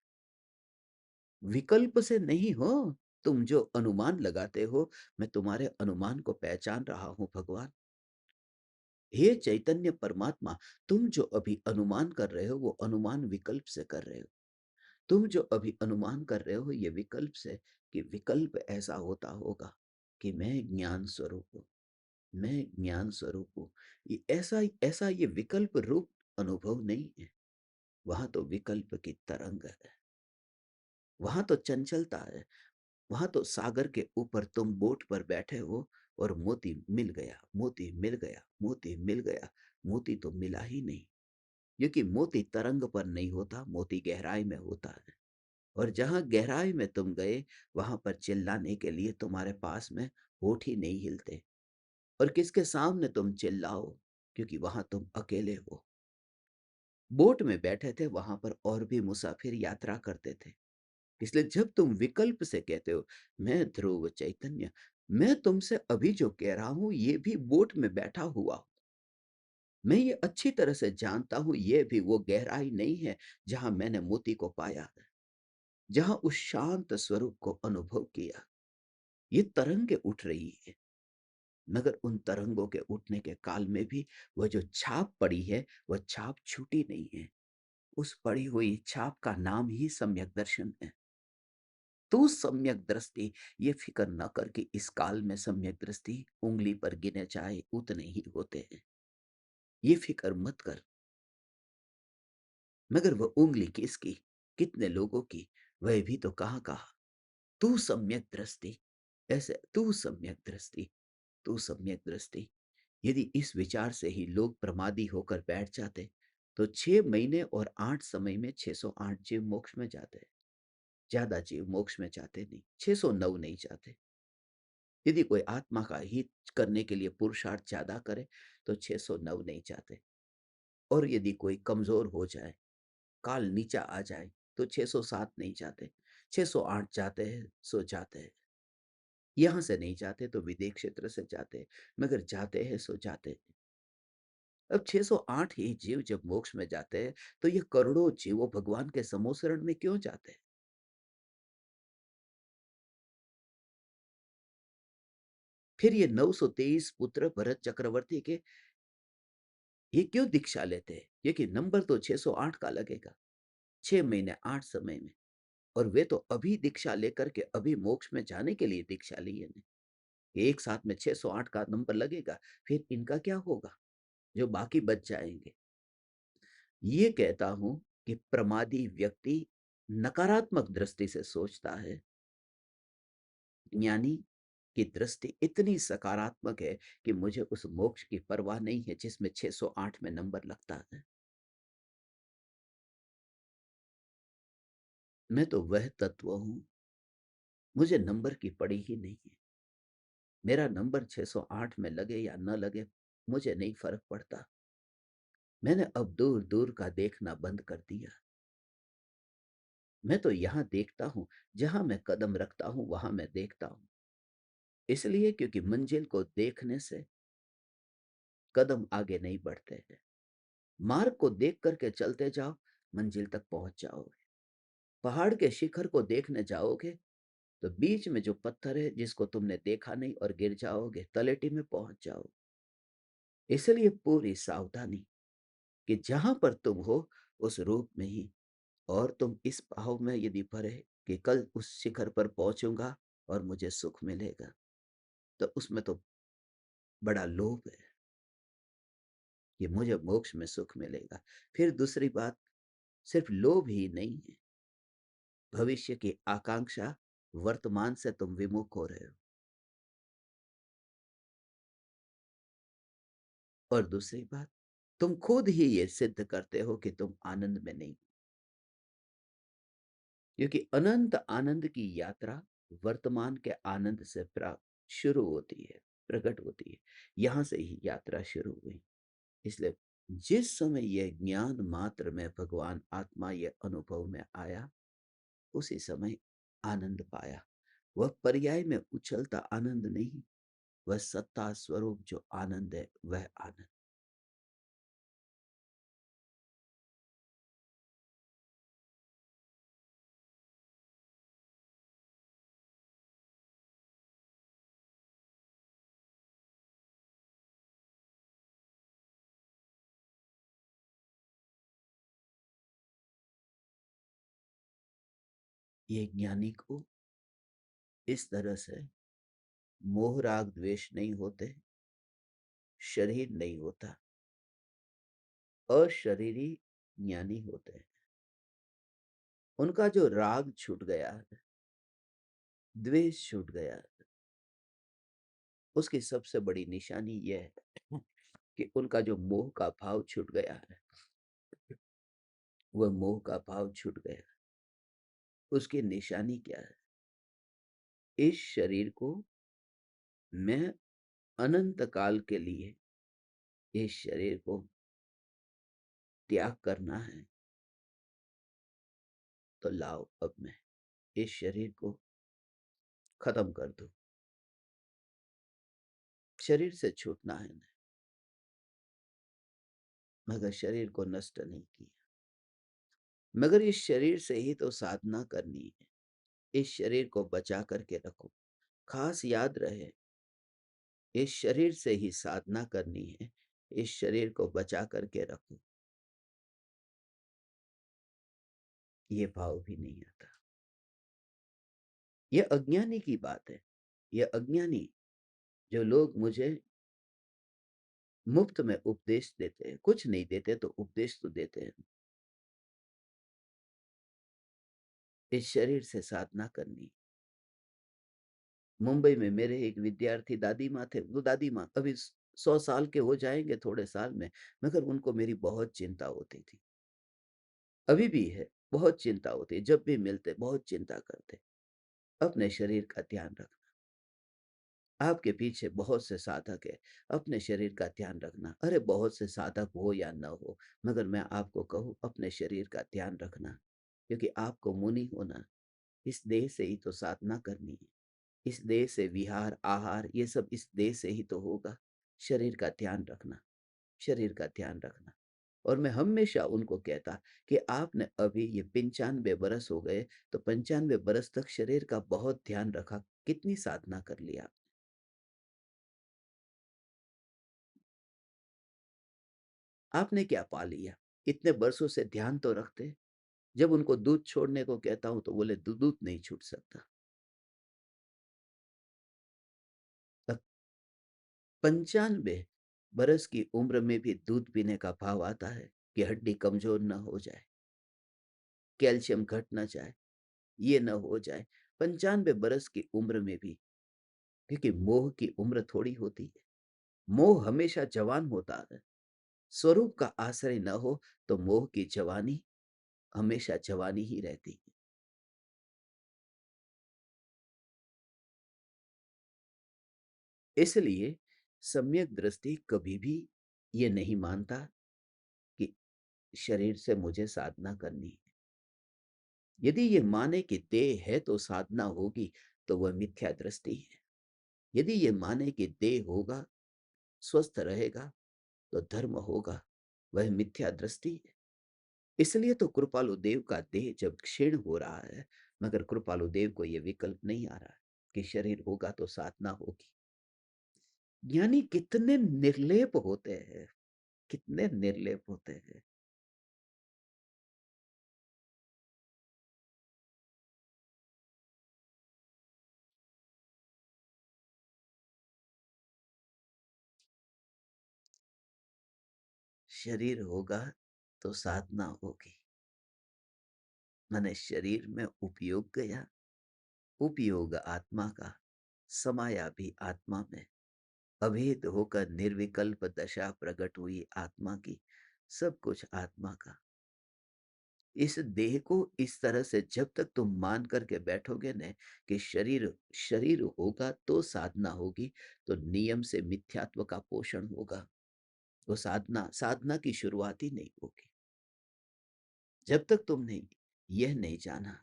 विकल्प से नहीं हो। तुम जो अनुमान लगाते हो, मैं तुम्हारे अनुमान को पहचान रहा हूं भगवान। हे चैतन्य परमात्मा, तुम जो अभी अनुमान कर रहे हो वो अनुमान विकल्प से कर रहे हो। तुम जो अभी अनुमान कर रहे हो ये विकल्प से, कि विकल्प ऐसा होता होगा कि मैं ज्ञान स्वरूप हूं, मैं ज्ञान स्वरूप हूं। ये ऐसा ऐसा ये विकल्प रूप अनुभव नहीं है। वहां तो विकल्प की तरंग है, वहां तो चंचलता है। वहां तो सागर के ऊपर तुम बोट पर बैठे हो और मोती मिल गया, मोती मिल गया, मोती मिल गया। मोती तो मिला ही नहीं, क्योंकि मोती तरंग पर नहीं होता, मोती गहराई में होता है। और जहां गहराई में तुम गए, वहां पर चिल्लाने के लिए तुम्हारे पास में होठ ही नहीं हिलते। और किसके सामने तुम चिल्लाओ, क्योंकि वहां तुम अकेले हो। बोट में बैठे थे, वहां पर और भी मुसाफिर यात्रा करते थे। इसलिए जब तुम विकल्प से कहते हो मैं ध्रुव चैतन्य, मैं तुमसे अभी जो कह रहा हूं ये भी बोट में बैठा हुआ हूं। मैं ये अच्छी तरह से जानता हूं, ये भी वो गहराई नहीं है जहां मैंने मोती को पाया, जहां उस शांत स्वरूप को अनुभव किया। ये तरंगे उठ रही है, मगर उन तरंगों के उठने के काल में भी वह जो छाप पड़ी है, वह छाप छूटी नहीं है। उस पड़ी हुई छाप का नाम ही सम्यक दर्शन है। तू सम्यक दृष्टि, ये फिक्र न कर कि इस काल में सम्यक दृष्टि उंगली पर गिने चाहे उतने ही होते हैं। ये फिक्र मत कर। मगर वह उंगली किसकी, कितने लोगों की, वह भी तो कहाँ कहा। तू सम्यक दृष्टि, ऐसे तू सम्यक दृष्टि, तू सम्यक दृष्टि। यदि इस विचार से ही लोग प्रमादी होकर बैठ जाते, तो 6 महीने और 8 समय में 608 जीव मोक्ष में जाते। ज्यादा जीव मोक्ष में जाते नहीं, 609 नहीं जाते। यदि कोई आत्मा का हित करने के लिए पुरुषार्थ ज्यादा करे तो 609 नहीं जाते। और यदि कोई कमजोर हो जाए, काल नीचा आ जाए, तो 607 नहीं जाते, 608 जाते हैं सो जाते हैं। यहां से नहीं जाते तो विदेह क्षेत्र से जाते हैं, मगर जाते हैं सो जाते हैं। अब 608 ही जीव जब मोक्ष में जाते हैं, तो ये करोड़ों जीवों भगवान के समोसरण में क्यों जाते हैं? फिर ये 923 पुत्र भरत चक्रवर्ती के, ये क्यों दीक्षा लेते हैं? क्योंकि नंबर तो 608 का लगेगा, 6 महीने 8 समय में। और वे तो अभी दीक्षा लेकर के अभी मोक्ष में जाने के लिए दीक्षा ली है। एक साथ में 608 का नंबर लगेगा, फिर इनका क्या होगा जो बाकी बच जाएंगे? ये कहता हूं कि प्रमादी व्यक्ति नकारात्मक दृष्टि से सोचता है। ज्ञानी की दृष्टि इतनी सकारात्मक है कि मुझे उस मोक्ष की परवाह नहीं है जिसमें 608 में नंबर लगता है। मैं तो वह तत्व हूं, मुझे नंबर की पड़ी ही नहीं है। मेरा नंबर 608 में लगे या न लगे, मुझे नहीं फर्क पड़ता। मैंने अब दूर दूर का देखना बंद कर दिया। मैं तो यहां देखता हूं, जहां मैं कदम रखता हूं वहां मैं देखता हूं। इसलिए क्योंकि मंजिल को देखने से कदम आगे नहीं बढ़ते हैं। मार्ग को देख करके चलते जाओ, मंजिल तक पहुंच जाओगे। पहाड़ के शिखर को देखने जाओगे तो बीच में जो पत्थर है जिसको तुमने देखा नहीं और गिर जाओगे, तलेटी में पहुंच जाओगे। इसलिए पूरी सावधानी कि जहां पर तुम हो उस रूप में ही, और तुम इस भाव में यदि भरे कि कल उस शिखर पर पहुंचूंगा और मुझे सुख मिलेगा, तो उसमें तो बड़ा लोभ है कि मुझे मोक्ष में सुख मिलेगा। फिर दूसरी बात, सिर्फ लोभ ही नहीं है, भविष्य की आकांक्षा, वर्तमान से तुम विमुख हो रहे हो। और दूसरी बात, तुम खुद ही ये सिद्ध करते हो कि तुम आनंद में नहीं, क्योंकि अनंत आनंद की यात्रा वर्तमान के आनंद से प्राप्त शुरू होती है, प्रकट होती है। यहां से ही यात्रा शुरू हुई। इसलिए जिस समय यह ज्ञान मात्र में भगवान आत्मा यह अनुभव में आया, उसी समय आनंद पाया। वह पर्याय में उछलता आनंद नहीं, वह सत्ता स्वरूप जो आनंद है, वह आनंद। ये ज्ञानी को इस तरह से मोह राग द्वेष नहीं होते, शरीर नहीं होता, अशरीरी ज्ञानी होते हैं। उनका जो राग छूट गया है, द्वेष छूट गया है, उसकी सबसे बड़ी निशानी यह है कि उनका जो मोह का भाव छूट गया है, वह मोह का भाव छूट गया। उसकी निशानी क्या है? इस शरीर को मैं अनंत काल के लिए, इस शरीर को त्याग करना है, तो लाओ अब मैं इस शरीर को खत्म कर दूं। शरीर से छूटना है नहीं, मगर शरीर को नष्ट नहीं किया। मगर इस शरीर से ही तो साधना करनी है। इस शरीर को बचा करके रखो। खास याद रहे, इस शरीर से ही साधना करनी है, इस शरीर को बचा करके रखो। ये भाव भी नहीं आता। ये अज्ञानी की बात है। ये अज्ञानी जो लोग मुझे मुफ्त में उपदेश देते हैं, कुछ नहीं देते तो उपदेश तो देते हैं। इस शरीर से साधना करनी। मुंबई में मेरे एक विद्यार्थी दादी माँ थे। वो दादी माँ अभी 100 साल के हो जाएंगे थोड़े साल में, मगर उनको मेरी बहुत चिंता होती थी। अभी भी है, बहुत चिंता होती है। जब भी मिलते बहुत चिंता करते। अपने शरीर का ध्यान रखना। आपके पीछे बहुत से साधक है, अपने शरीर का ध्यान रखना। अरे बहुत से साधक हो या न हो, मगर मैं आपको कहूँ अपने शरीर का ध्यान रखना, क्योंकि आपको मुनि होना, इस देह से ही तो साधना करनी है। इस देह से विहार आहार ये सब इस देह से ही तो होगा। शरीर का ध्यान रखना, शरीर का ध्यान रखना। और मैं हमेशा उनको कहता कि आपने अभी ये 95 बरस हो गए, तो 95 बरस तक शरीर का बहुत ध्यान रखा, कितनी साधना कर लिया। आपने क्या पा लिया? इतने बरसों से ध्यान तो रखते। जब उनको दूध छोड़ने को कहता हूं तो बोले दूध नहीं छूट सकता। अब 95 बरस की उम्र में भी दूध पीने का भाव आता है कि हड्डी कमजोर न हो जाए, कैल्शियम घट ना जाए, ये न हो जाए। 95 बरस की उम्र में भी, क्योंकि मोह की उम्र थोड़ी होती है। मोह हमेशा जवान होता है। स्वरूप का आश्रय न हो तो मोह की जवानी हमेशा जवानी ही रहती है। इसलिए सम्यक दृष्टि कभी भी ये नहीं मानता कि शरीर से मुझे साधना करनी है। यदि ये माने कि देह है तो साधना होगी, तो वह मिथ्या दृष्टि है। यदि ये माने कि देह होगा, स्वस्थ रहेगा, तो धर्म होगा, वह मिथ्या दृष्टि है। इसलिए तो कृपालु देव का देह जब क्षीण हो रहा है, मगर कृपालु देव को यह विकल्प नहीं आ रहा है कि शरीर होगा तो साधना होगी। ज्ञानी कितने निर्लेप होते हैं, कितने निर्लेप होते हैं। शरीर होगा तो साधना होगी। माने शरीर में उपयोग गया, उपयोग आत्मा का, समाया भी आत्मा में। अभेद होकर निर्विकल्प दशा प्रकट हुई आत्मा की, सब कुछ आत्मा का। इस देह को इस तरह से जब तक तुम मान करके बैठोगे न कि शरीर शरीर होगा तो साधना होगी, तो नियम से मिथ्यात्व का पोषण होगा। वो साधना साधना की शुरुआत ही नहीं होगी जब तक तुमने यह नहीं जाना।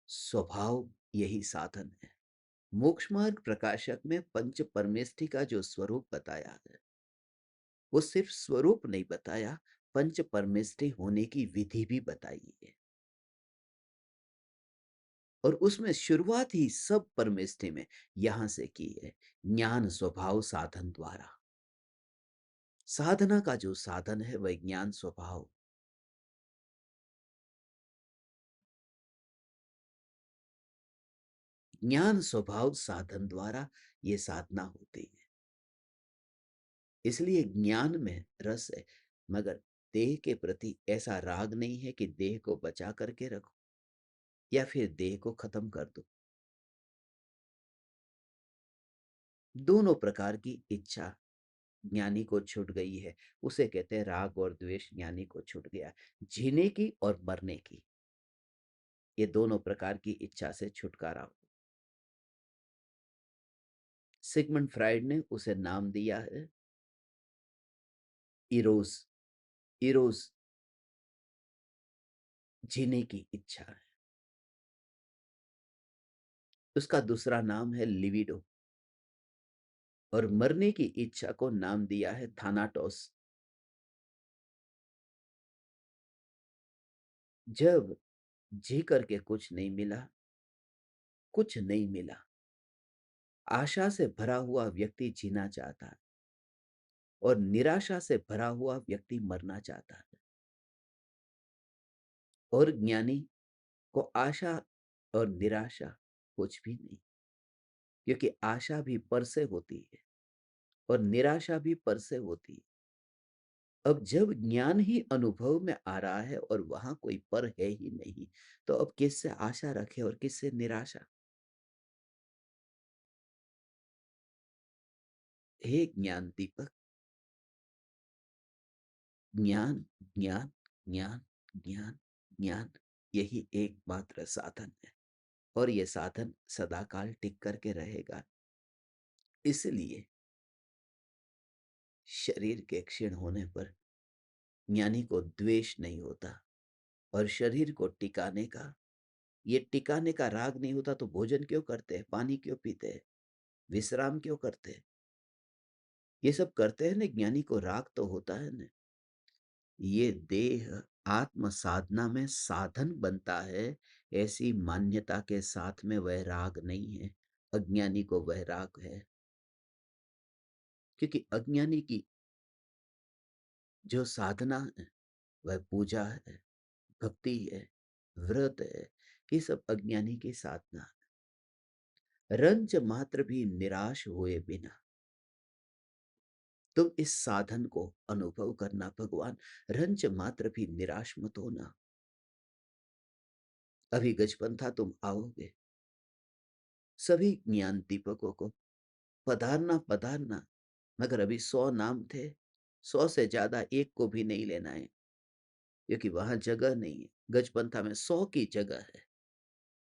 स्वभाव यही साधन है। मोक्ष मार्ग प्रकाशक में पंच परमेष्ठि का जो स्वरूप बताया है, वो सिर्फ स्वरूप नहीं बताया, पंच परमेष्ठि होने की विधि भी बताई है। और उसमें शुरुआत ही सब परमेष्ठि में यहां से की है, ज्ञान स्वभाव साधन द्वारा। साधना का जो साधन है वह ज्ञान स्वभाव। ज्ञान स्वभाव साधन द्वारा ये साधना होती है। इसलिए ज्ञान में रस है, मगर देह के प्रति ऐसा राग नहीं है कि देह को बचा करके रखो या फिर देह को खत्म कर दो। दोनों प्रकार की इच्छा ज्ञानी को छूट गई है। उसे कहते हैं राग और द्वेष ज्ञानी को छूट गया। जीने की और मरने की, ये दोनों प्रकार की इच्छा से छुटकारा हो। सिगमंड फ्राइड ने उसे नाम दिया है इरोस। इरोस जीने की इच्छा है। उसका दूसरा नाम है लिविडो। और मरने की इच्छा को नाम दिया है थानाटोस। जब जी करके कुछ नहीं मिला, कुछ नहीं मिला, आशा से भरा हुआ व्यक्ति जीना चाहता है और निराशा से भरा हुआ व्यक्ति मरना चाहता है। और ज्ञानी को आशा और निराशा कुछ भी नहीं, क्योंकि आशा भी पर से होती है और निराशा भी पर से होती है। अब जब ज्ञान ही अनुभव में आ रहा है और वहां कोई पर है ही नहीं, तो अब किससे आशा रखे और किससे निराशा। हे ज्ञान दीपक, ज्ञान ज्ञान ज्ञान ज्ञान ज्ञान, यही एकमात्र साधन है और यह साधन सदाकाल टिक करके रहेगा। इसलिए शरीर के क्षीण होने पर ज्ञानी को द्वेष नहीं होता और शरीर को टिकाने का, ये टिकाने का राग नहीं होता तो भोजन क्यों करते हैं, पानी क्यों पीते हैं, विश्राम क्यों करते हैं। ये सब करते हैं ना, ज्ञानी को राग तो होता है ना। ये देह आत्म साधना में साधन बनता है, ऐसी मान्यता के साथ में वह राग नहीं है। अज्ञानी को वह राग है, क्योंकि अज्ञानी की जो साधना है वह पूजा है, भक्ति है, व्रत है। ये सब अज्ञानी की साधना है। रंज मात्र भी निराश हुए बिना तुम इस साधन को अनुभव करना भगवान। रंज मात्र भी निराश मत होना। अभी गजपंथा तुम आओगे, सभी ज्ञान दीपकों को पधारना पधारना, मगर अभी 100 नाम थे, 100 से ज्यादा एक को भी नहीं लेना है, क्योंकि वहां जगह नहीं है। गजपंथा में 100 की जगह है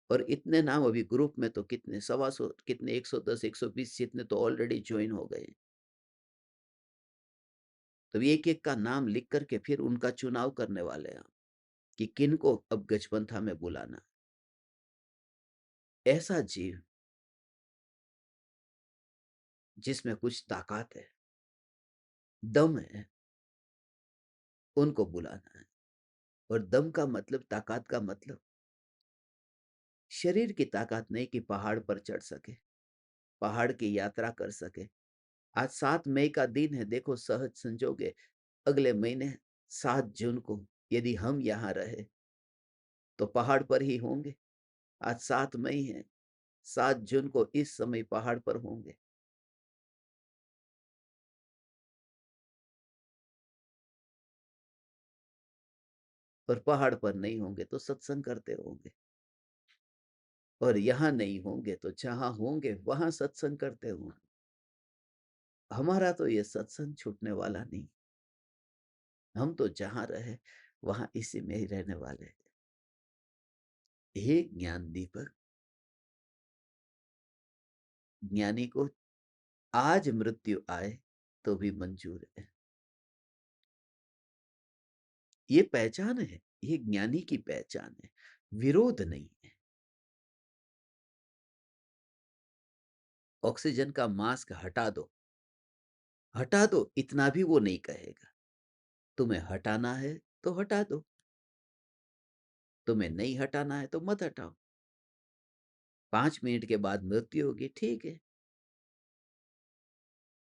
और इतने नाम अभी ग्रुप में तो कितने 125 कितने 110 120 जितने तो ऑलरेडी ज्वाइन हो गए। तो एक एक का नाम लिख करके फिर उनका चुनाव करने वाले हैं कि किन को अब गजपंथा में बुलाना। ऐसा जीव जिसमें कुछ ताकत है, दम है, उनको बुलाना है। और दम का मतलब, ताकत का मतलब शरीर की ताकत नहीं कि पहाड़ पर चढ़ सके, पहाड़ की यात्रा कर सके। आज 7 मई का दिन है, देखो सहज संजोग है, अगले महीने 7 जून को यदि हम यहाँ रहे तो पहाड़ पर ही होंगे। आज 7 मई है, 7 जून को इस समय पहाड़ पर होंगे। और पहाड़ पर नहीं होंगे तो सत्संग करते होंगे, और यहाँ नहीं होंगे तो जहाँ होंगे वहां सत्संग करते होंगे। हमारा तो ये सत्संग छूटने वाला नहीं। हम तो जहाँ रहे वहां इसी में ही रहने वाले हैं। हे ज्ञान दीपक, ज्ञानी को आज मृत्यु आए तो भी मंजूर है। ये पहचान है, ये ज्ञानी की पहचान है, विरोध नहीं है। ऑक्सीजन का मास्क हटा दो, इतना भी वो नहीं कहेगा। तुम्हें हटाना है तो हटा दो, तुम्हें नहीं हटाना है तो मत हटाओ। 5 मिनट के बाद मृत्यु होगी, ठीक है।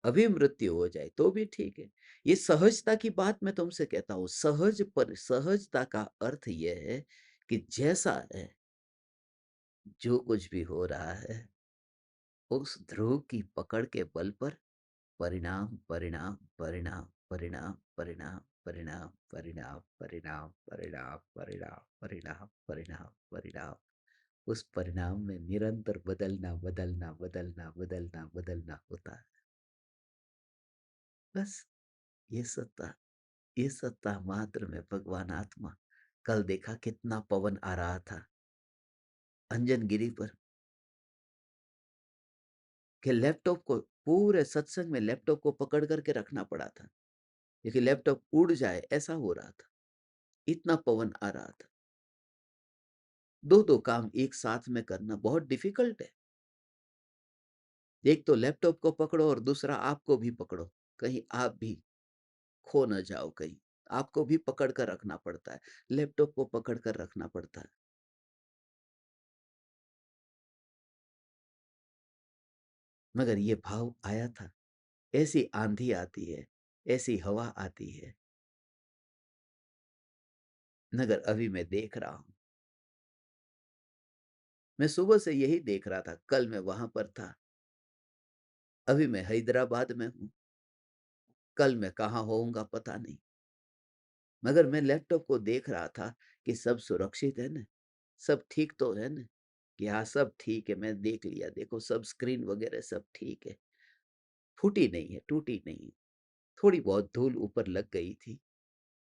अभी मृत्यु हो जाए तो भी ठीक है। ये सहजता की बात मैं तुमसे कहता हूं। सहजता का अर्थ यह है कि जैसा है, जो कुछ भी हो रहा है, उस ध्रुव की पकड़ के बल पर परिणाम परिणाम परिणाम परिणाम परिणाम परिणाम परिणाम परिणाम परिणाम परिणाम परिणाम परिणाम परिणाम, उस परिणाम में निरंतर बदलना बदलना बदलना बदलना बदलना होता है। बस ये सत्ता, ये सत्ता मात्र में भगवान आत्मा। कल देखा कितना पवन आ रहा था अंजन गिरी पर, कि लैपटॉप को, पूरे सत्संग में लैपटॉप को पकड़ करके रखना पड़ा था, क्योंकि लैपटॉप उड़ जाए ऐसा हो रहा था। इतना पवन आ रहा था। दो दो काम एक साथ में करना बहुत डिफिकल्ट है। एक तो लैपटॉप को पकड़ो और दूसरा आपको भी पकड़ो, कहीं आप भी खो न जाओ कहीं। आपको भी पकड़ कर रखना पड़ता है, लैपटॉप को पकड़ कर रखना पड़ता है। मगर ये भाव आया था। ऐसी आंधी आती है, ऐसी हवा आती है, मगर अभी मैं देख रहा हूं। मैं सुबह से यही देख रहा था, कल मैं वहां पर था, अभी मैं हैदराबाद में हूं, कल मैं कहाँ होऊंगा पता नहीं। मगर मैं लैपटॉप को देख रहा था कि सब सुरक्षित है ना, सब ठीक तो है ना, कि हाँ सब ठीक है, मैं देख लिया, देखो सब स्क्रीन वगैरह सब ठीक है, फूटी नहीं है, टूटी नहीं है। थोड़ी बहुत धूल ऊपर लग गई थी,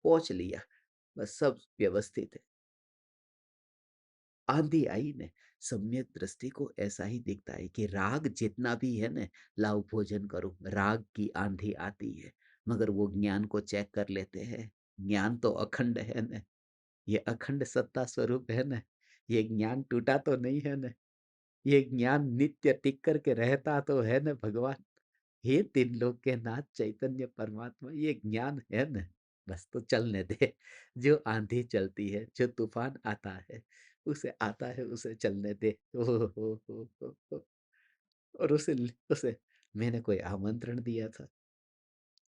पोंछ लिया, बस सब व्यवस्थित है। आंधी आई न, सम्यक दृष्टि को ऐसा ही दिखता है कि राग जितना भी है न, लाओ भोजन करो, राग की आंधी आती है। मगर वो ज्ञान को चेक कर लेते हैं। ज्ञान तो अखंड है न, ये अखंड सत्ता स्वरूप है न, ये ज्ञान टूटा तो नहीं है न, ये ज्ञान नित्य टिक करके रहता तो है न भगवान। हे तीन लोक के नाथ चैतन्य परमात्मा, ये ज्ञान है न, बस तो चलने दे। जो आंधी चलती है, जो तूफान आता है, उसे आता है, उसे चलने दे। ओ हो। और उसे मैंने कोई आमंत्रण दिया था।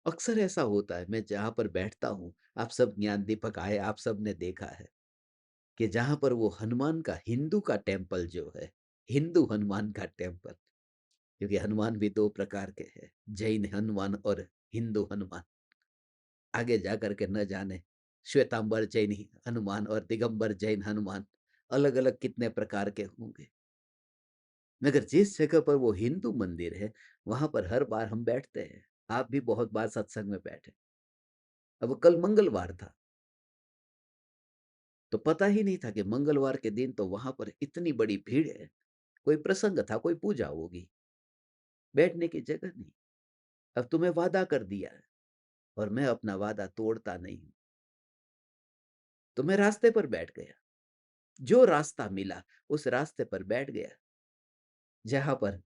अक्सर ऐसा होता है, मैं जहाँ पर बैठता हूँ, आप सब ज्ञान दीपक आए, आप सब ने देखा है कि जहाँ पर वो हनुमान का, हिंदू का टेम्पल जो है, हिंदू हनुमान का टेम्पल, क्योंकि हनुमान भी 2 प्रकार के हैं, जैन हनुमान और हिंदू हनुमान। आगे जा कर के न जाने श्वेतांबर जैन हनुमान और दिगंबर जैन हनुमान अलग-अलग कितने प्रकार के होंगे। मगर जिस जगह पर वो हिंदू मंदिर है, वहाँ पर हर बार हम बैठते हैं। आप भी बहुत बार सत्संग में बैठे। अब कल मंगलवार था, तो पता ही नहीं था कि मंगलवार के दिन तो वहाँ पर इतनी बड़ी भीड़ है। कोई प्रसंग था, कोई पूजा होगी, बैठने की जगह नहीं। अब तुम्हें वादा कर दिया है और मैं अपना वादा तोड़ता नहीं हूँ, तो मैं रास्ते पर बैठ गया। जो रास्ता मिला उस रास्ते पर बैठ गया, जहां पर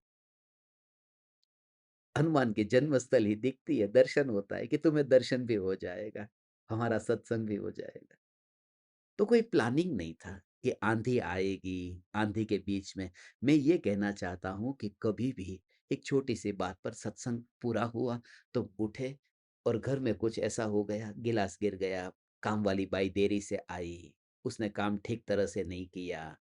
हनुमान की जन्मस्थल ही दिखती है, दर्शन होता है, कि तुम्हें दर्शन भी हो जाएगा, हमारा सत्संग भी हो जाएगा। तो कोई प्लानिंग नहीं था कि आंधी आएगी, आंधी के बीच में मैं ये कहना चाहता हूँ कि कभी भी एक छोटी-सी बात पर सत्संग पूरा हुआ तो उठे और घर में कुछ ऐसा हो गया, गिलास गिर गया, काम वाली बाई देरी से आई, उसने काम ठीक तरह से नहीं किया,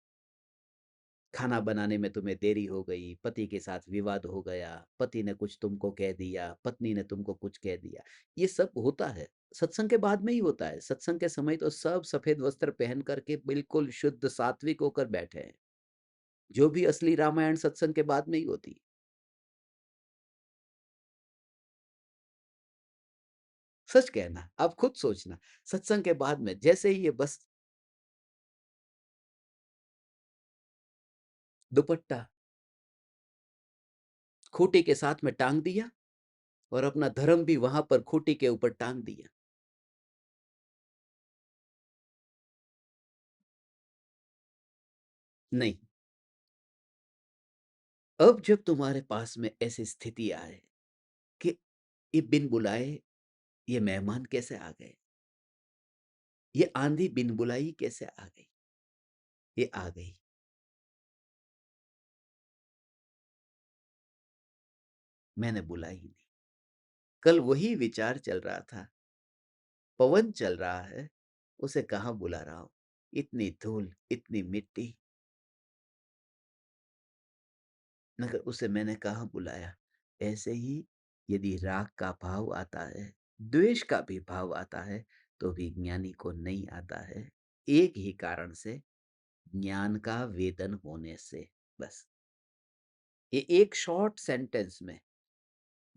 खाना बनाने में तुम्हें देरी हो गई, पति के साथ विवाद हो गया, पति ने कुछ तुमको कह दिया, पत्नी ने तुमको कुछ कह दिया। ये सब होता है, सत्संग के बाद में ही होता है। सत्संग के समय तो सब सफ़ेद वस्त्र पहन कर के बिल्कुल शुद्ध सात्विक होकर बैठे हैं। जो भी असली रामायण सत्संग के बाद में ही होती है। सच कहना, आप खुद सोचना, सत्संग के बाद में जैसे ही ये बस दुपट्टा खूंटी के साथ में टाँग दिया और अपना धर्म भी वहाँ पर खूंटी के ऊपर टाँग दिया। नहीं, अब जब तुम्हारे पास में ऐसी स्थिति आए कि ये बिन बुलाए ये मेहमान कैसे आ गए? ये आंधी बिन बुलाई कैसे आ गई? ये आ गई। मैंने बुलाई ही नहीं। कल वही विचार चल रहा था, पवन चल रहा है, उसे कहाँ बुला रहा हूँ? इतनी धूल, इतनी मिट्टी, मगर उसे मैंने कहाँ बुलाया? ऐसे ही यदि राग का भाव आता है, द्वेष का भी भाव आता है, तो भी ज्ञानी को नहीं आता है। एक ही कारण से, ज्ञान का वेदन होने से, बस। ये एक शॉर्ट सेंटेंस में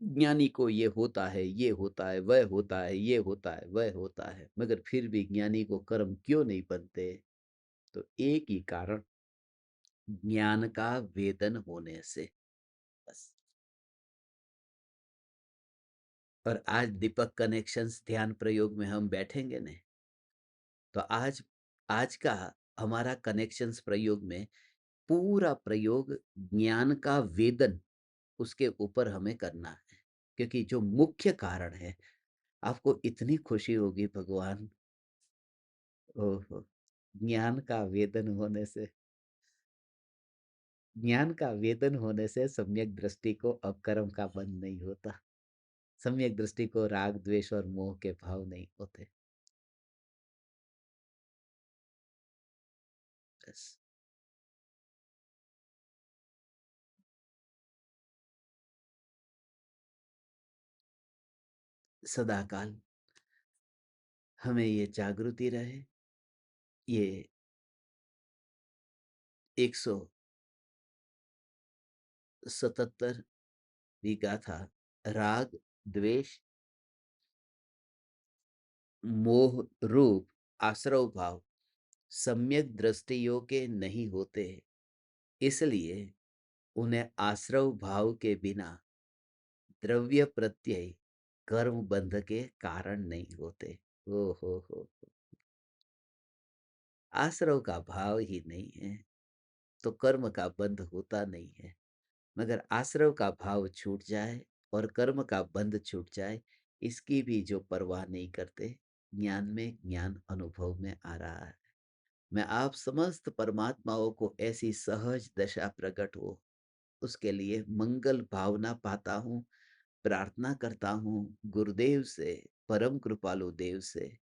ज्ञानी को ये होता है, ये होता है, वह होता है, ये होता है, वह होता है, मगर फिर भी ज्ञानी को कर्म क्यों नहीं बनते? तो एक ही कारण, ज्ञान का वेदन होने से, बस। और आज दीपक कनेक्शंस ध्यान प्रयोग में हम बैठेंगे ने, तो आज आज का हमारा कनेक्शंस प्रयोग में पूरा प्रयोग ज्ञान का वेदन उसके ऊपर हमें करना है, क्योंकि जो मुख्य कारण है, आपको इतनी खुशी होगी भगवान, ओहो! ज्ञान का वेदन होने से, ज्ञान का वेदन होने से सम्यक दृष्टि को अब कर्म का बंध नहीं होता। सम्यक दृष्टि को राग, द्वेष और मोह के भाव नहीं होते। बस सदा काल हमें ये जागृति रहे, ये 177वीं गाथा, राग, द्वेष, मोह रूप आश्रव भाव सम्यक दृष्टियों के नहीं होते, इसलिए उन्हें आश्रव भाव के बिना द्रव्य प्रत्यय कर्म बंध के कारण नहीं होते। ओ हो, आश्रव का भाव ही नहीं है तो कर्म का बंध होता नहीं है। मगर आश्रव का भाव छूट जाए और कर्म का बंध छूट जाए, इसकी भी जो परवाह नहीं करते, ज्ञान में ज्ञान अनुभव में आ रहा है। मैं आप समस्त परमात्माओं को ऐसी सहज दशा प्रकट हो, उसके लिए मंगल भावना पाता हूँ, प्रार्थना करता हूँ गुरुदेव से, परम कृपालु देव से,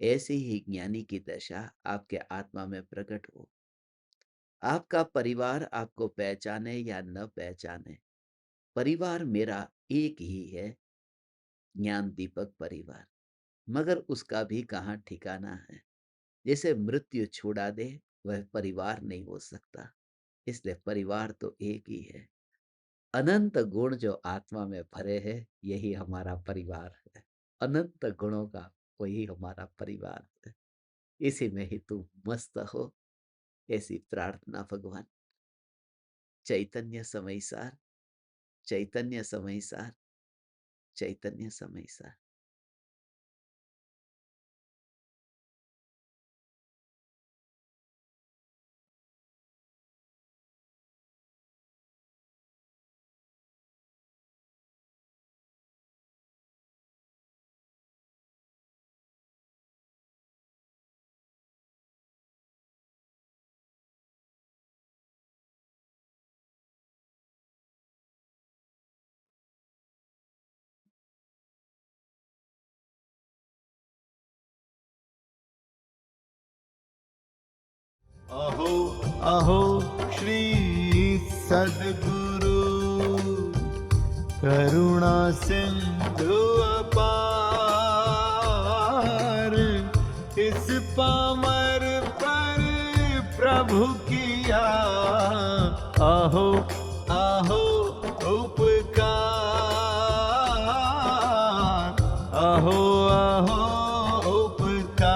ऐसी ही ज्ञानी की दशा आपके आत्मा में प्रकट हो। आपका परिवार आपको पहचाने या न पहचाने, परिवार मेरा एक ही है, ज्ञान दीपक परिवार। मगर उसका भी कहाँ ठिकाना है। जैसे मृत्यु छुड़ा दे, वह परिवार नहीं हो सकता। इसलिए परिवार तो एक ही है। अनंत गुण जो आत्मा में भरे हैं, यही हमारा परिवार है। अनंत गुणों का वही हमारा परिवार है। इसी में ही तू मस्त हो, ऐसी प्रार्थना भगवान। चैतन्य समय सार, चैतन्य समय सार, चैतन्य समय सार। अहो अहो श्री सद्गुरु करुणा सिंधु अपार, इस पामर पर प्रभु किया अहो अहो उपकार, अहो अहो उपकार।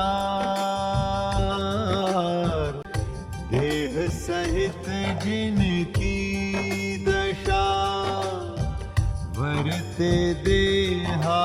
देह सहित जिनकी दशा, वरते देहा